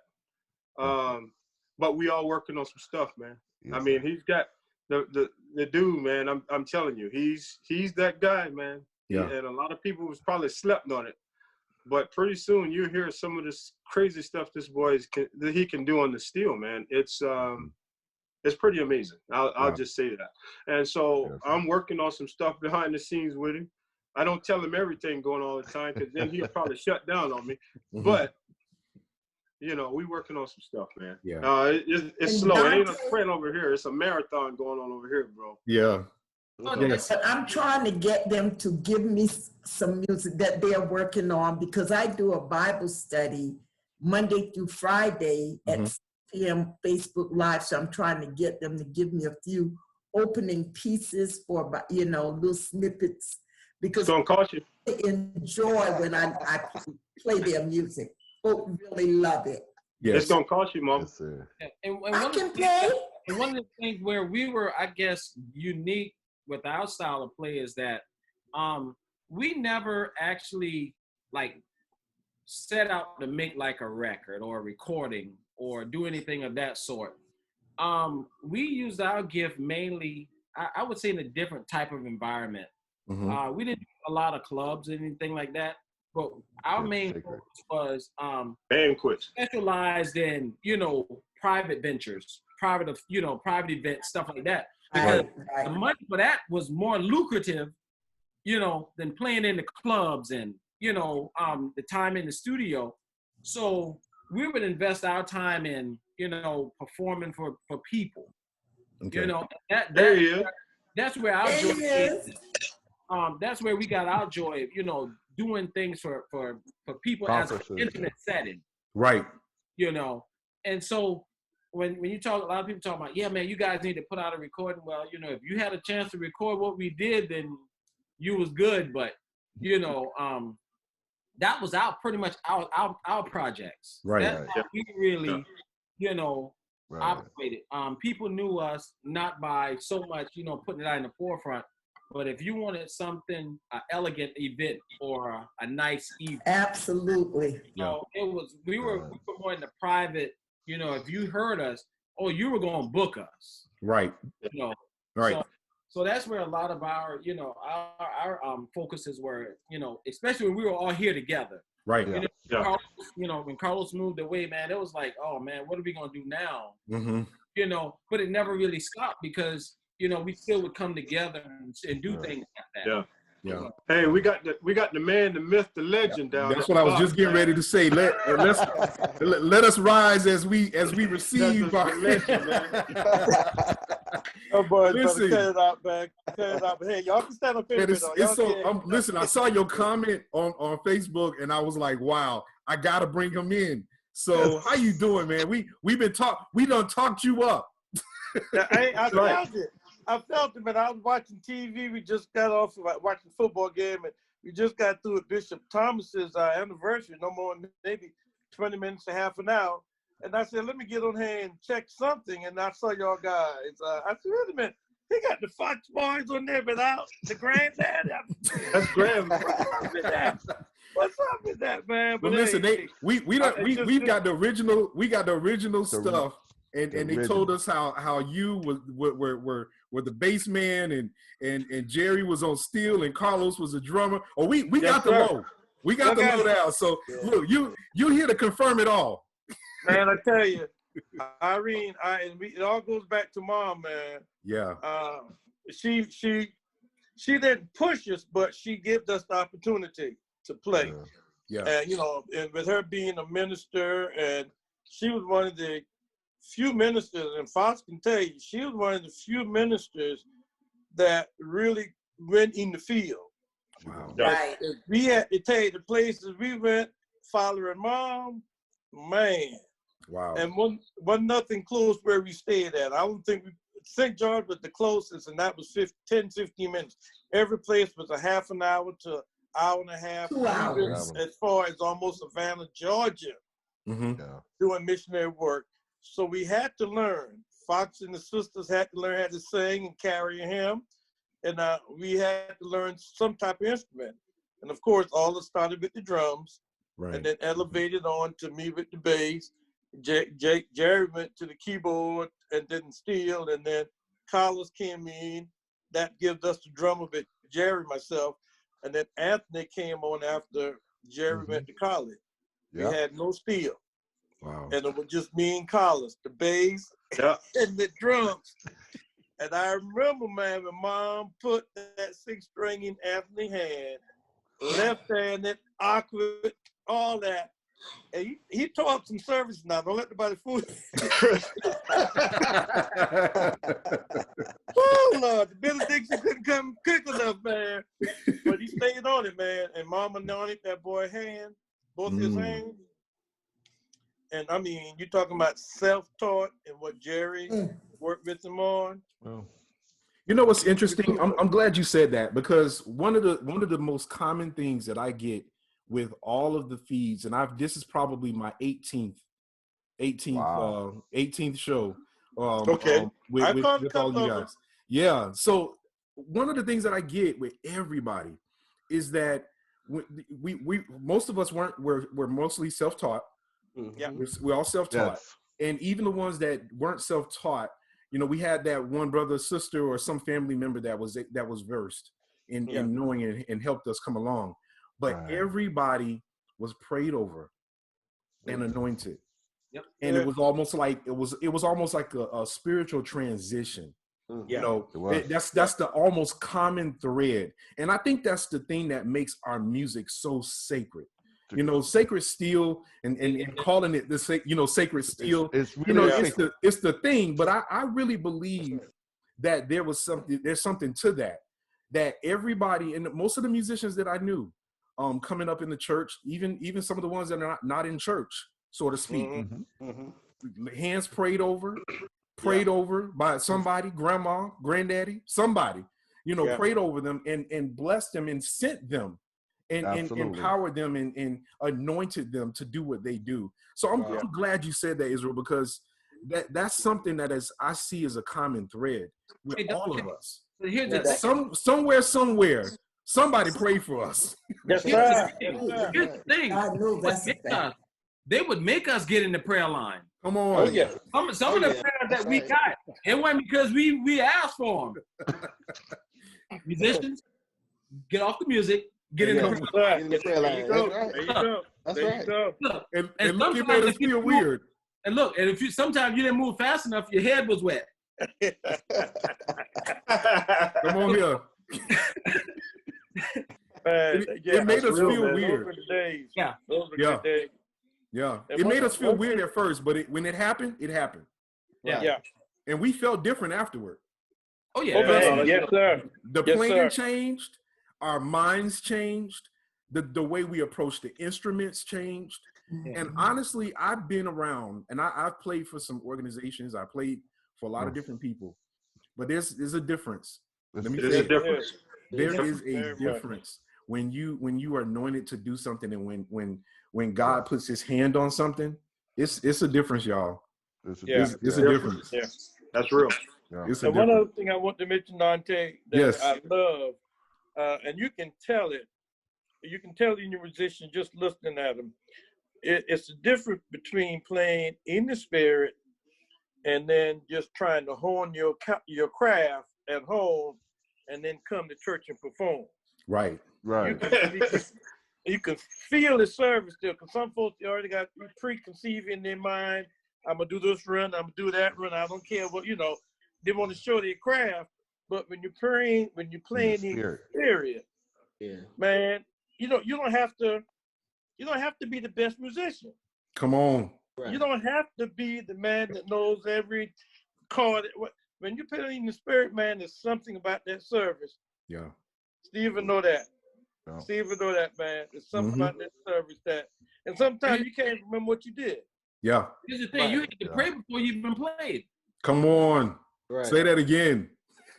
But we all working on some stuff, man. Yes, I mean, he's got the dude, man. I'm telling you, he's that guy, man. Yeah. And a lot of people was probably slept on it. But pretty soon you'll hear some of this crazy stuff this boy that he can do on the steel, man. It's pretty amazing. I'll just say that. And so I'm working on some stuff behind the scenes with him. I don't tell him everything going on all the time because then he'll probably shut down on me. But, you know, we working on some stuff, man. Yeah. It's slow. Dante, it ain't a sprint over here. It's a marathon going on over here, bro. Yeah. Yes. But I'm trying to get them to give me some music that they're working on because I do a Bible study Monday through Friday at 6 p.m. Facebook Live. So I'm trying to get them to give me a few opening pieces for, you know, little snippets because it's gonna cost you. I enjoy when I play their music. Folk really love it. Yes. It's gonna cost you, Mom. Yes, and I can play. And one of the things where we were, I guess, unique with our style of play is that we never actually like set out to make like a record or a recording or do anything of that sort. We used our gift mainly, I would say, in a different type of environment. We didn't do a lot of clubs or anything like that, but our main focus was banquets, specialized in, you know, private ventures, private events, stuff like that. Because the money for that was more lucrative, you know, than playing in the clubs and, you know, the time in the studio. So we would invest our time in, you know, performing for people. Okay. You know, that's where our joy is. That's where we got our joy, you know, doing things for people as an intimate setting. Right. You know, and so when you talk, a lot of people talk about, yeah, man, you guys need to put out a recording. Well, you know, if you had a chance to record what we did, then you was good. But, you know, that was pretty much our projects. Right. That's how we really, you know, operated. People knew us not by so much, you know, putting it out in the forefront, but if you wanted something, an elegant event or a nice evening. Absolutely. You know, we were more in the private, you know, if you heard us, you were going to book us. Right. You know, right. So that's where a lot of our, you know, our focuses were, you know, especially when we were all here together. Right. You know, Carlos, you know, when Carlos moved away, man, it was like, oh man, what are we going to do now? You know, but it never really stopped because, you know, we still would come together and do things like that. Yeah. Hey, we got the man, the myth, the legend down. That's what I was just getting ready to say. Let us rise as we receive. Oh boy, Listen, cut it out, man. Cut it out. But hey, y'all can stand up here. Listen, I saw your comment on Facebook, and I was like, wow, I gotta bring him in. So how you doing, man? We done talked you up. I felt it. I felt it, man. I was watching TV. We just got off of watching a football game, and we just got through with Bishop Thomas's anniversary, no more than maybe 20 minutes to half an hour. And I said, let me get on here and check something. And I saw y'all guys. I said, wait a minute. He got the Fox boys on there without the granddad. That's grand. What's up with that, man? But listen, we've got the original stuff. And they told us how you were the bass man and Jerry was on steel and Carlos was a drummer. Oh, we got the low. We got the low down. So look, you're here to confirm it all. Man, I tell you, Irene, it all goes back to Mom, man. Yeah. She didn't push us, but she gave us the opportunity to play. Yeah. And and with her being a minister, and she was one of the few ministers, and Fox can tell you, she was one of the few ministers that really went in the field. Wow. Right. We had to tell you the places we went, following Mom, man. Wow. And one nothing close where we stayed at. I don't think St. George was the closest, and that was 10, 15 minutes. Every place was a half an hour to hour and a half. 2 hours. As far as almost Savannah, Georgia, doing missionary work. So we had to learn. Fox and the sisters had to learn how to sing and carry him. And we had to learn some type of instrument. And of course, all it started with the drums, and then elevated on to me with the bass. Jerry went to the keyboard and then steel, and then Carlos came in. That gives us the drummer with Jerry, myself. And then Anthony came on after Jerry went to college. We had no steel. Wow. And it was just me and Carlos, the bass and the drums. And I remember, man, when Mom put that 6-string in Anthony's hand, left-handed, awkward, all that. And he tore up some service now. Don't let nobody fool you. Oh, Lord, the benediction couldn't come quick enough, man. But he stayed on it, man. And Mom anointed that boy's hand, both his hands. And I mean, you're talking about self-taught and what Jerry worked with him on. Well, you know what's interesting? I'm glad you said that, because one of the most common things that I get with all of the feeds, and this is probably my 18th show. With all you guys. Yeah. So one of the things that I get with everybody is that we most of us we're mostly self-taught. Yeah, we're all self-taught, and even the ones that weren't self-taught, we had that one brother, sister, or some family member that was versed in knowing and helped us come along. But everybody was prayed over and anointed, and it was almost like a spiritual transition. That's the almost common thread, and I think that's the thing that makes our music so sacred. Sacred steel and calling it the sacred steel. It's really it's the thing. But I really believe that there's something to that everybody, and most of the musicians that I knew coming up in the church, even some of the ones that are not in church, so to speak, hands prayed over by somebody, grandma, granddaddy, somebody, prayed over them and blessed them and sent them. And empowered them and anointed them to do what they do. So I'm glad you said that, Israel, because that's something that I see as a common thread with all of us. Somewhere, somebody pray for us. Here's the thing. I know that's they would make us get in the prayer line. Come on. Some of the prayers that we got, it wasn't because we asked for them. Musicians, get off the music. Get in the prayer line. That's right. Look, and look, you made us feel weird. And look, and if sometimes you didn't move fast enough, your head was wet. Come on here. It made us feel weird. Those were the days. Yeah. Those were good days. Yeah. It made us feel weird at first, but when it happened, it happened. Yeah. Yeah. And we felt different afterward. Oh yeah. Yes, sir. The playing changed, our minds changed, the way we approach the instruments changed. And honestly, I've been around and I've played for some organizations. I played for a lot of different people. But there's a difference. Let me say it. There is a difference when you are anointed to do something, and when God puts his hand on something, it's a difference, y'all. It's a difference. Yeah. That's real. Yeah. And one other thing I want to mention, Dante, that I love, and you can tell it. You can tell in your musician just listening at them. It's the difference between playing in the spirit and then just trying to hone your craft at home, and then come to church and perform. Right. You can feel the service still, because some folks already got preconceived in their mind. I'm gonna do this run. I'm gonna do that run. I don't care what They want to show their craft, but when you're playing in the spirit, man, you don't have to be the best musician. Come on. Right. You don't have to be the man that knows every chord. When you play in the spirit, man, there's something about that service. Yeah. Stephen know that. Yeah. Stephen know that, man. There's something about that service and sometimes you can't remember what you did. Yeah. Here's the thing: you have to pray before you even played. Come on. Right. Say that again.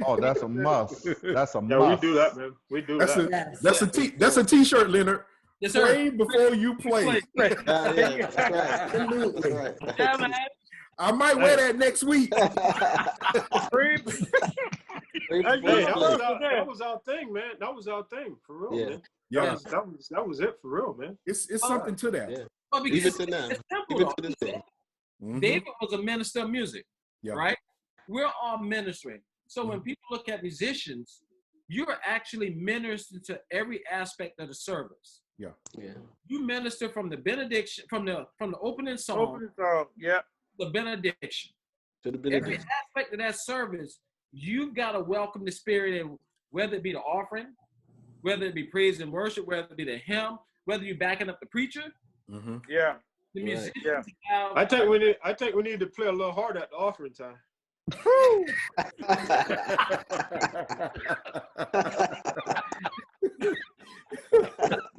Oh, that's a must. That's a must. Yeah, we do that, man. We do that. That's a t-shirt, Leonard. Yes, sir. Pray before you play. That's right. Absolutely. Yeah, man. I might wear that next week. That was our thing, man. That was our thing, for real, man. Yeah. That was it, for real, man. It's something to that. Yeah. Well, Even to now. Even to this day. David was a minister of music, right? We're all ministering. So when people look at musicians, you're actually ministering to every aspect of the service. Yeah. You minister from the benediction, from the opening song. The benediction. To the benediction. Every aspect of that service, you've got to welcome the Spirit in, whether it be the offering, whether it be praise and worship, whether it be the hymn, whether you're backing up the preacher. Yeah. The musicians. Yeah. I think we need to play a little harder at the offering time.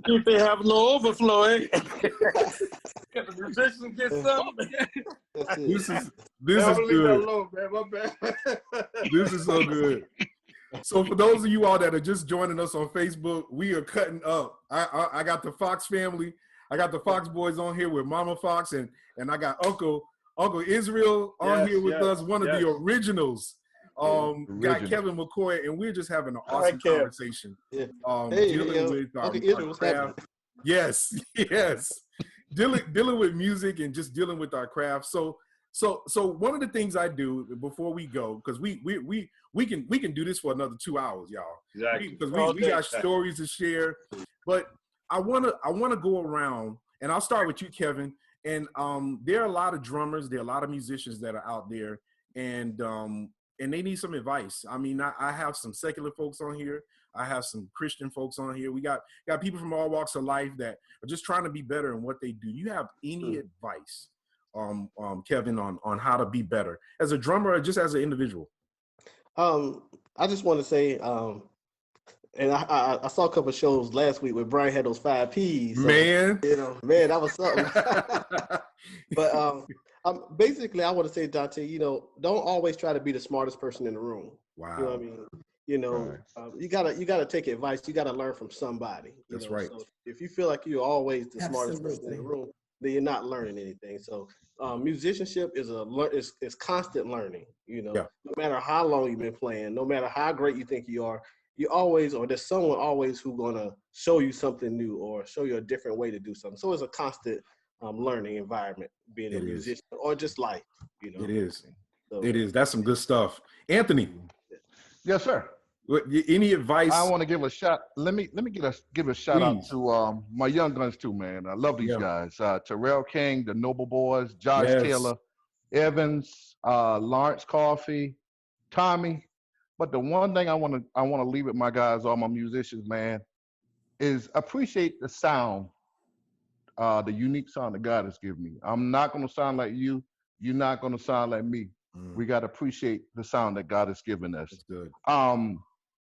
If they have a little overflow, eh? Can the musicians get something? This is good. Alone, man. My bad. This is so good. So for those of you all that are just joining us on Facebook, we are cutting up. I got the Fox family. I got the Fox boys on here with Mama Fox, and I got Uncle Israel on here with us, one of the originals. Got Kevin McCoy, and we're just having an awesome conversation. Dealing with our craft. Yes. Dealing with music and just dealing with our craft. So one of the things I do before we go, because we can do this for another 2 hours, y'all. Exactly. Because we got stories to share. But I wanna go around, and I'll start with you, Kevin. And there are a lot of drummers, there are a lot of musicians that are out there, and they need some advice. I mean, I have some secular folks on here. I have some Christian folks on here. We got people from all walks of life that are just trying to be better in what they do. You have any advice, Kevin, on how to be better as a drummer or just as an individual? I just want to say, and I saw a couple of shows last week where Brian had those 5 Ps. So, man, that was something. But basically, I want to say, Dante, don't always try to be the smartest person in the room. Wow. You know what I mean? You gotta take advice. You gotta learn from somebody. That's right. So if you feel like you're always the smartest person in the room, then you're not learning anything. So musicianship is constant learning. No matter how long you've been playing, no matter how great you think you are, there's someone always who's gonna show you something new or show you a different way to do something. So it's a constant learning environment being a musician or just life. It is. So, it is. That's some good stuff. Anthony. Yes, sir. Any advice? I want to give a shout. Let me give a shout out to my young guns too, man. I love these guys. Terrell King, the Noble Boys, Josh Taylor, Evans, Lawrence Coffey, Tommy. But the one thing I want to leave with my guys, all my musicians, man, is appreciate the sound, the unique sound that God has given me. I'm not going to sound like you. You're not going to sound like me. We got to appreciate the sound that God has given us. That's good.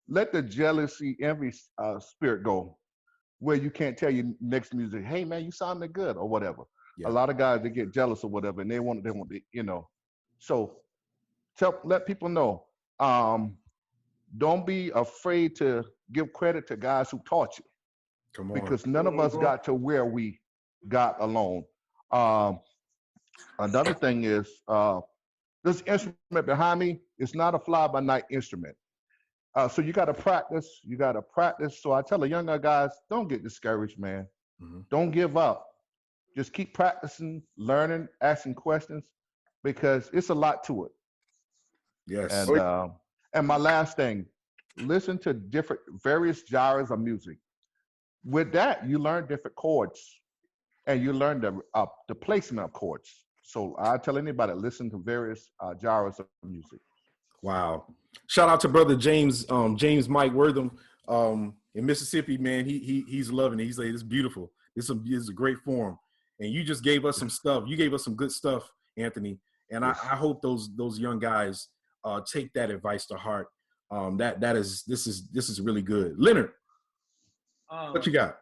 Let the jealousy, envy spirit go, where you can't tell your next music, hey man, you sounded good or whatever. Yeah. A lot of guys, they get jealous or whatever, and they want to, you know. So let people know, don't be afraid to give credit to guys who taught you. Come on. Because none of us got to where we got alone. Another thing is, this instrument behind me is not a fly-by-night instrument. So you got to practice. You got to practice. So I tell the younger guys, don't get discouraged, man. Don't give up. Just keep practicing, learning, asking questions, because it's a lot to it. Yes. And my last thing, listen to various genres of music. With that, you learn different chords, and you learn the placement of chords. So I tell anybody, listen to various genres of music. Wow. Shout out to brother James Mike Wortham in Mississippi, man. He's loving it. He's like, it's beautiful. This is a great forum. And you just gave us some stuff. You gave us some good stuff, Anthony. And yes. I hope those young guys take that advice to heart. This is really good. Leonard, what you got?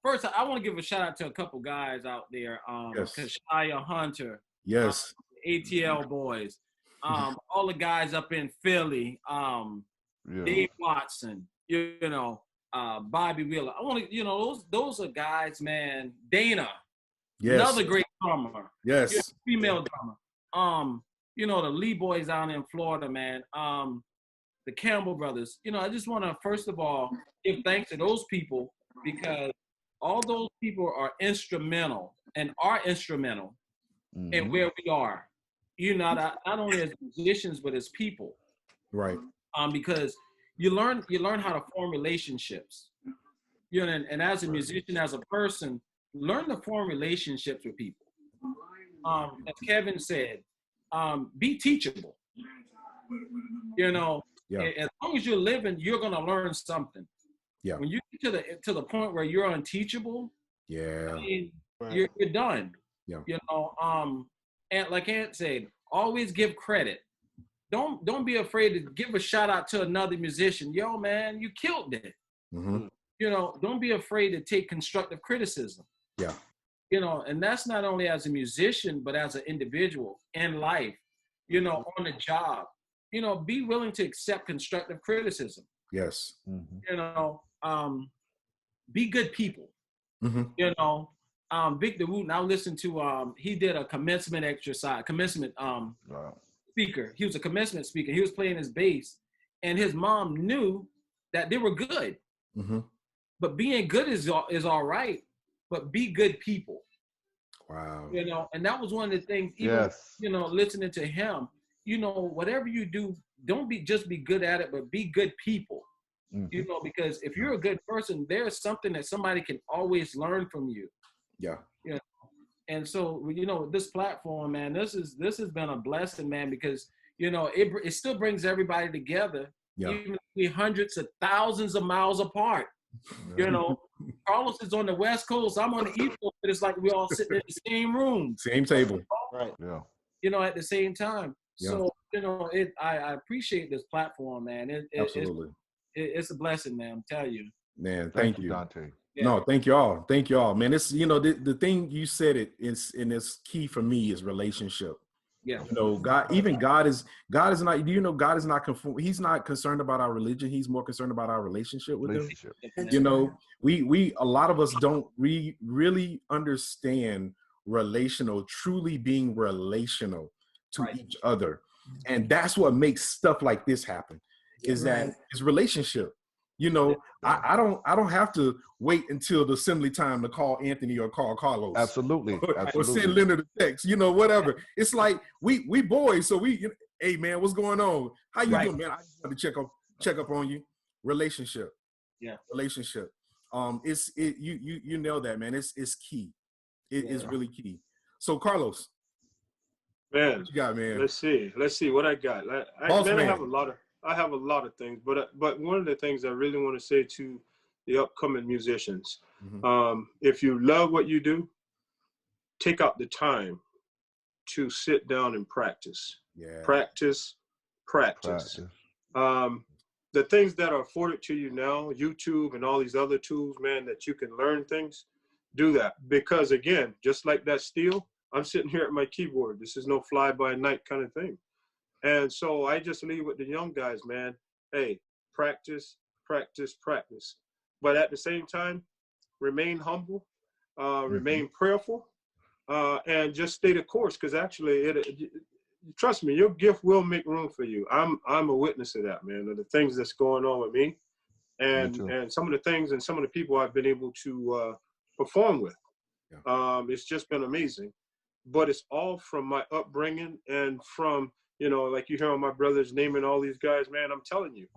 First, I want to give a shout out to a couple guys out there. Yes. Kashaya Hunter. Yes. ATL boys. All the guys up in Philly. Dave Watson. You know, Bobby Wheeler. I want to, those are guys, man. Dana. Yes. Another great drummer. Yes. Female drummer. The Lee boys down in Florida, man. The Campbell brothers. I just want to, first of all, give thanks to those people, because all those people are instrumental in where we are. Not only as musicians, but as people. Right. Because you learn how to form relationships. And as a musician, as a person, learn to form relationships with people. As Kevin said, be teachable. As long as you're living, you're gonna learn something. Yeah. When you get to the point where you're unteachable, yeah, you're done. Yeah. And like Ant said, always give credit. Don't be afraid to give a shout out to another musician. Yo, man, you killed it. Mm-hmm. Don't be afraid to take constructive criticism. Yeah. And that's not only as a musician, but as an individual in life, on the job. Be willing to accept constructive criticism. Yes. Mm-hmm. Be good people. Mm-hmm. Victor Wooten, I listened to, he did a commencement speaker. He was a commencement speaker. He was playing his bass, and his mom knew that they were good. Mm-hmm. But being good is all right, but be good people. Wow. And that was one of the things, even, listening to him, whatever you do, don't just be good at it, but be good people. Mm-hmm. Because if you're a good person, there's something that somebody can always learn from you. Yeah. And so, this platform, man, this has been a blessing, man, because, it still brings everybody together, even if we're hundreds of thousands of miles apart. Carlos is on the West Coast, I'm on the East Coast, but it's like we all sitting in the same room. Same table. Right. Yeah. At the same time. Yeah. So, I appreciate this platform, man. Absolutely. It's a blessing, man, I'm telling you. Man, thank you. Dante. Yeah. No, thank y'all, man. It's the thing you said it's key for me is relationship. Yeah. God is not. God is not He's not concerned about our religion. He's more concerned about our relationship with Him. We a lot of us don't really understand truly being relational to each other, and that's what makes stuff like this happen. Is that it's relationship. I don't have to wait until the assembly time to call Anthony or call Carlos. Absolutely. Or send Leonard a text, whatever. It's like we boys, so hey man, what's going on? How you doing, man? I just want to check up on you. Relationship. Yeah. Relationship. You nailed that, man. It's key. It is really key. So Carlos. Man, what you got, man? Let's see what I got. I have a lot of things, but one of the things I really want to say to the upcoming musicians. If you love what you do, take out the time to sit down and practice. Practice. The things that are afforded to you now, YouTube and all these other tools, man, that you can learn things, do that. Because again, just like that steel, I'm sitting here at my keyboard. This is no fly-by-night kind of thing. And so I just leave with the young guys, man. Hey, practice, practice, practice. But at the same time, remain humble, remain prayerful, and just stay the course. Because actually, trust me, your gift will make room for you. I'm a witness to that, man, of the things that's going on with me, and some of the things and some of the people I've been able to perform with. It's just been amazing. But it's all from my upbringing and from, you know, like you hear on my brothers naming all these guys, man, I'm telling you,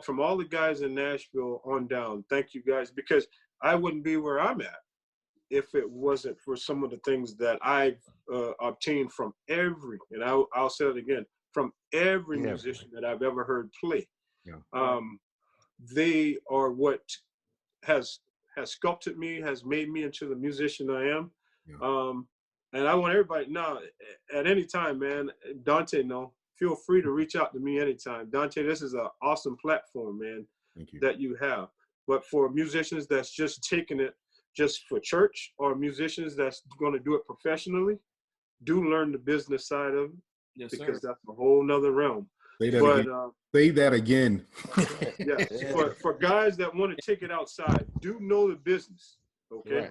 from all the guys in Nashville on down, thank you guys, because I wouldn't be where I'm at if it wasn't for some of the things that I've obtained from every, and I'll say it again, from every musician that I've ever heard play. They are what has sculpted me, has made me into the musician I am. And I want everybody now, at any time, man, Dante, feel free to reach out to me anytime. Dante, this is an awesome platform, man, that you have. But for musicians that's just taking it just for church, or musicians that's going to do it professionally, do learn the business side of it, because that's a whole nother realm. Say that again. For guys that want to take it outside, do know the business, okay?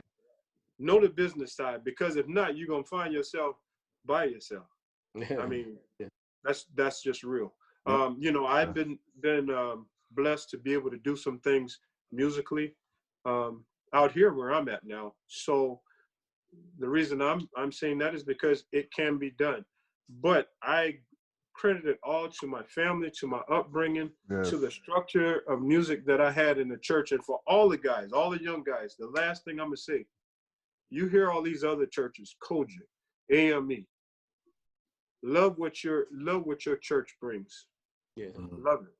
Know the business side, because if not, you're going to find yourself by yourself. I mean, that's just real. You know, I've been blessed to be able to do some things musically out here where I'm at now. So the reason I'm saying that is because it can be done. But I credit it all to my family, to my upbringing, to the structure of music that I had in the church. And for all the guys, all the young guys, the last thing I'm gonna say, you hear all these other churches, Kojic, AME, love what your church brings. Love it,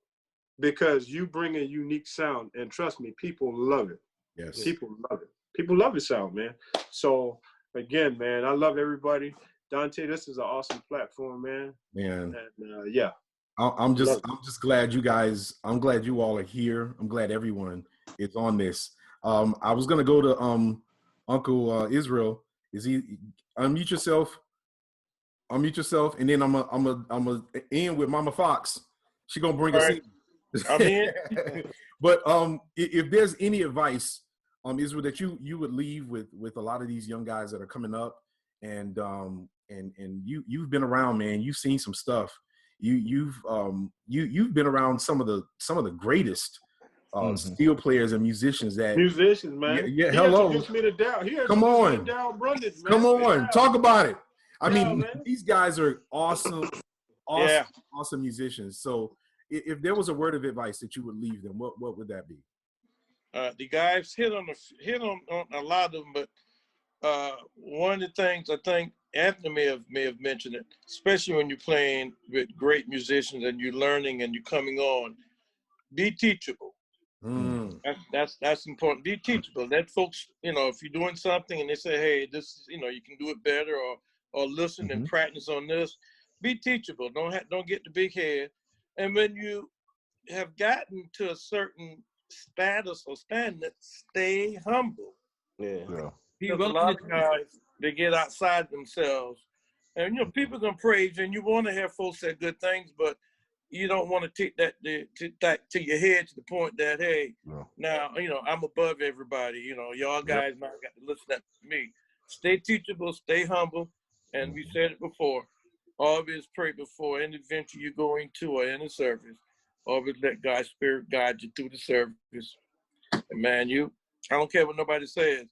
because you bring a unique sound, and trust me, people love it. People love it. People love the sound, man. So again, man, I love everybody. Dante, this is an awesome platform, man. And I'm just glad you guys. I'm glad you all are here. I'm glad everyone is on this. I was gonna go to Uncle Israel. Is he? Unmute yourself, and then I'm a end with Mama Fox. She gonna bring us in. I'm in. But if there's any advice, Israel, that you would leave with a lot of these young guys that are coming up, and you've been around, man. You've seen some stuff. You've been around some of the greatest steel players and musicians man. Hello. Come on. Come on. Talk about it. I mean, these guys are awesome musicians. So if there was a word of advice that you would leave them, what would that be? The guys hit on a lot of them, but one of the things I think Anthony may have mentioned it, especially when you're playing with great musicians and you're learning and you're coming on, be teachable. That's important. Be teachable. Let folks, if you're doing something and they say, hey, this, you can do it better, or listen and practice on this, be teachable. Don't get the big head. And when you have gotten to a certain status or standard, stay humble. Because a lot of guys, they get outside themselves, and people gonna praise you, and you want to have folks say good things, but you don't want to take that to your head to the point that, hey, now I'm above everybody. Y'all guys now got to listen to me. Stay teachable, stay humble, and we said it before. Always pray before any venture you go into or any service. Always let God's Spirit guide you through the service. And man, I don't care what nobody says,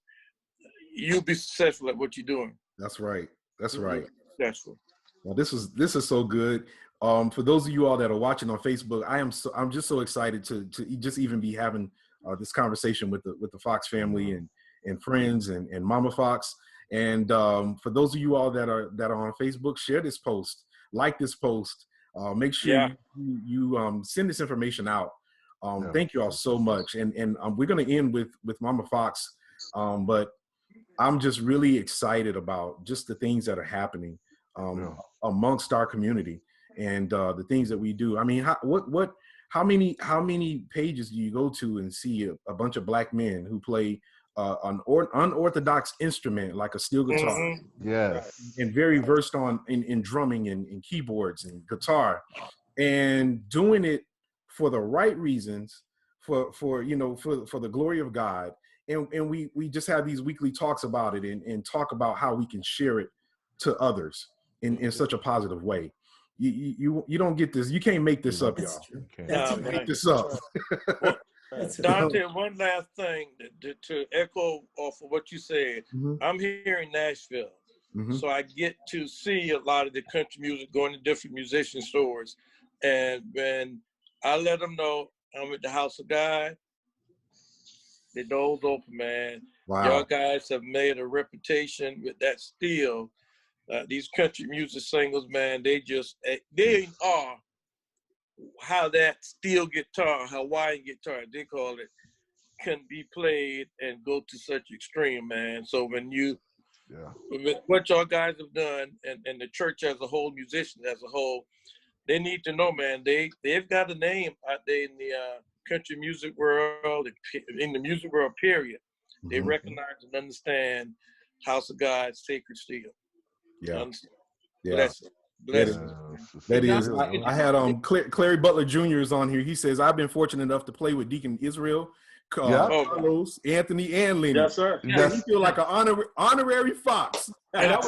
you'll be successful at what you're doing. That's right. That's right. Successful. Well, this is so good. For those of you all that are watching on Facebook, I'm just so excited to just even be having this conversation with the Fox family and friends and Mama Fox. And for those of you all that are on Facebook, share this post, like this post. Make sure you send this information out. Thank you all so much. And we're going to end with Mama Fox. But I'm just really excited about just the things that are happening amongst our community and the things that we do. I mean, how many pages do you go to and see a bunch of black men who play an unorthodox instrument like a steel guitar? Yes. And very versed in drumming and keyboards and guitar, and doing it for the right reasons, for the glory of God. And we just have these weekly talks about it and talk about how we can share it to others in such a positive way. You don't get this. You can't make this up, y'all. That's make this up. Dante, one last thing to echo off of what you said. I'm here in Nashville, so I get to see a lot of the country music, going to different musician stores. And when I let them know I'm at the House of God, the doors open, man. Wow. Y'all guys have made a reputation with that steel. These country music singers, man, they are how that steel guitar, Hawaiian guitar, they call it, can be played and go to such extreme, man. So when with what y'all guys have done, and the church as a whole, musicians as a whole, they need to know, man, they've got a name out there in the country music world, in the music world, period. They recognize and understand House of God, sacred steel. Yeah. Bless. That is. I had Clary Butler Jr. is on here. He says, I've been fortunate enough to play with Deacon Israel, Carlos, Anthony, and Lenny. Yes, sir. Yeah, you feel like an honorary Fox. And that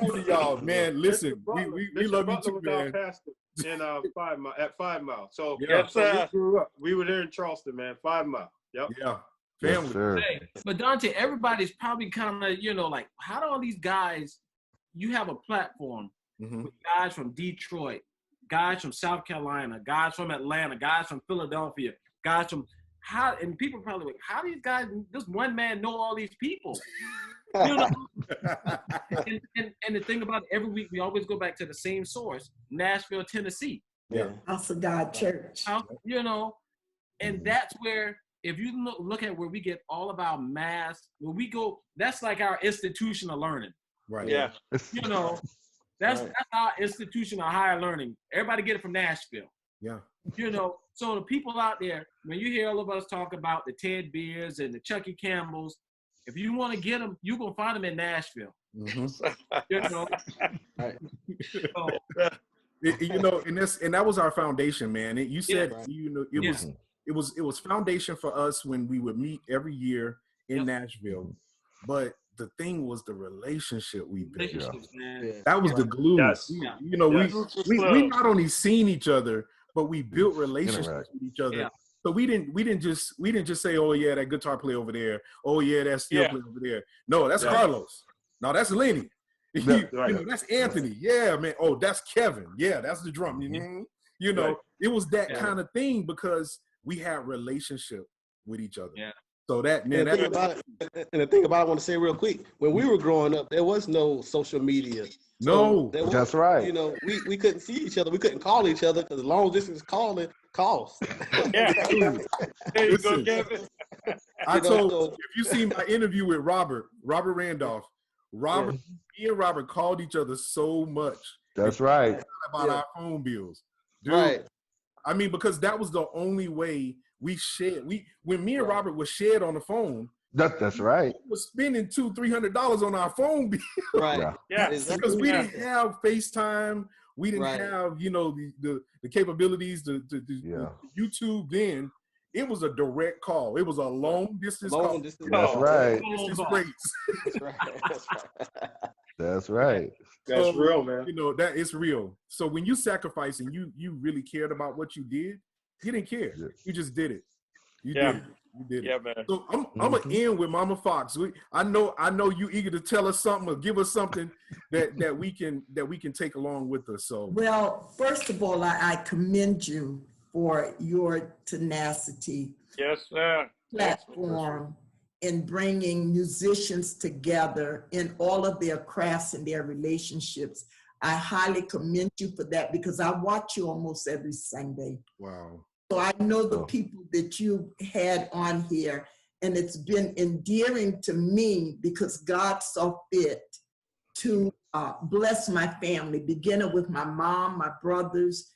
was y'all, man. Listen, we love you too, man. At 5 Mile. So yes, we grew up. We were there in Charleston, man. 5 Mile. Yep. Yeah. Family. Hey, but Dante, everybody's probably kind of, like, how do all these guys, you have a platform with guys from Detroit, guys from South Carolina, guys from Atlanta, guys from Philadelphia, guys from, and people probably like, how do these guys, this one man know all these people? And the thing about it, every week we always go back to the same source, Nashville, Tennessee. Yeah. House of God Church. And that's where, if you look at where we get all of our mass, where we go, that's like our institution of learning. Right. Yeah. That's our institution of higher learning. Everybody get it from Nashville. Yeah. So the people out there, when you hear all of us talk about the Ted Beers and the Chucky Campbells, if you want to get them, you're going to find them in Nashville. And that was our foundation, man. You said, it was foundation for us when we would meet every year in Nashville. But the thing was the relationship we built. That was the glue. Yes. We not only seen each other, but we built relationships with each other. Yeah. So we didn't just say, oh yeah, that guitar player over there. Oh yeah, that steel player over there. No, that's Carlos. No, that's Lenny. That's Anthony. Yeah, man. Oh, that's Kevin. Yeah, that's the drum. It was that kind of thing because we had relationship with each other. Yeah. So that, man. And the thing about it, I want to say real quick, when we were growing up, there was no social media. So that's right. We couldn't see each other. We couldn't call each other because long distance calling costs. Yeah. There you go, Kevin. If you see my interview with Robert Randolph, me and Robert called each other so much. That's right. About our phone bills. Dude, right. I mean, because that was the only way we shared. When me and Robert was shared on the phone. That's right. We were spending $200-300 on our phone bill. Right. Yeah. Because we didn't have FaceTime. We didn't have, the capabilities to YouTube then. It was a direct call. It was a long distance call. That's right. That's right. That's real, man. That is real. So when you sacrifice and you really cared about what you did, you didn't care. Yeah. You just did it. You did it. You did it. Man. So I'm gonna end with Mama Fox. I know you eager to tell us something or give us something that we can take along with us. So first of all, I commend you for your tenacity. Yes, sir. Platform in bringing musicians together in all of their crafts and their relationships. I highly commend you for that because I watch you almost every Sunday. Wow. So I know the people that you had on here, and it's been endearing to me because God saw fit to bless my family, beginning with my mom, my brothers,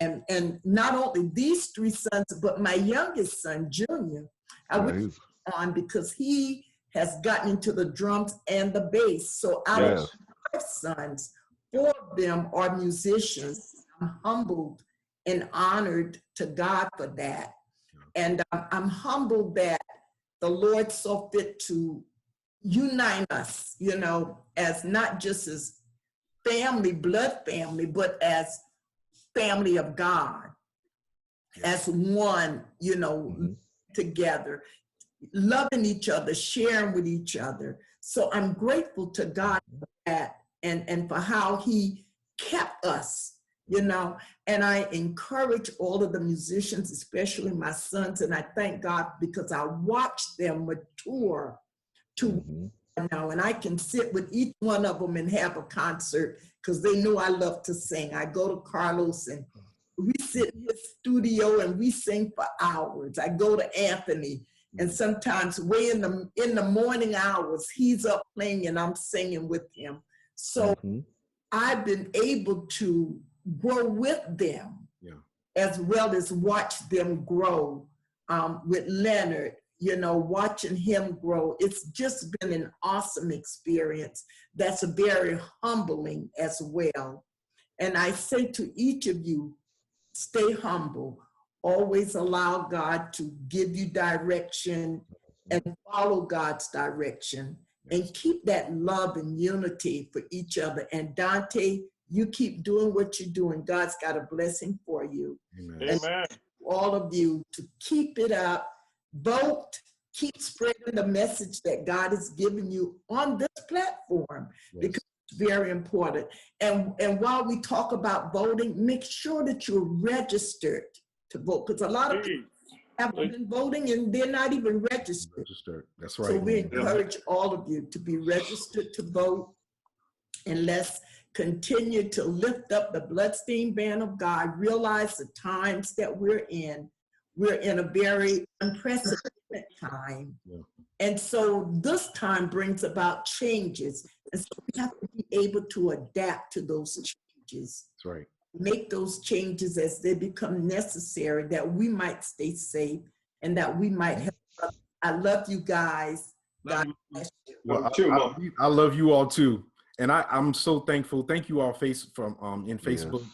and not only these 3 sons, but my youngest son, Junior. I wish on because he has gotten into the drums and the bass. So out of 5 sons, 4 of them are musicians. I'm humbled and honored to God for that. And I'm humbled that the Lord saw fit to unite us, you know, as not just as family, blood family, but as family of God, as one, you know, together, loving each other, sharing with each other. So I'm grateful to God for that and for how he kept us, you know, and I encourage all of the musicians, especially my sons, and I thank God because I watched them mature to now, and I can sit with each one of them and have a concert because they know I love to sing. I go to Carlos and we sit in his studio and we sing for hours. I go to Anthony and sometimes way in the morning hours, he's up playing and I'm singing with him. So I've been able to grow with them as well as watch them grow with Leonard. You know, watching him grow, it's just been an awesome experience. That's very humbling as well. And I say to each of you, stay humble. Always allow God to give you direction and follow God's direction and keep that love and unity for each other. And Dante, you keep doing what you're doing. God's got a blessing for you. Amen. And all of you to keep it up. Vote, keep spreading the message that God has given you on this platform because it's very important. And while we talk about voting, make sure that you're registered to vote because a lot of people haven't been voting and they're not even registered. That's right. So we encourage all of you to be registered to vote, and let's continue to lift up the bloodstained banner of God. Realize the times that we're in. We're in a very unprecedented time. And so this time brings about changes. And so we have to be able to adapt to those changes. That's right. Make those changes as they become necessary that we might stay safe and that we might help. I love you guys. God bless you. Well, I love you all too. And I'm so thankful. Thank you all in Facebook.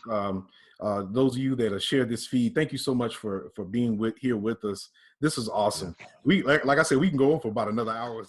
Those of you that have shared this feed, thank you so much for being here with us. This is awesome. We like I said, we can go on for about another hour.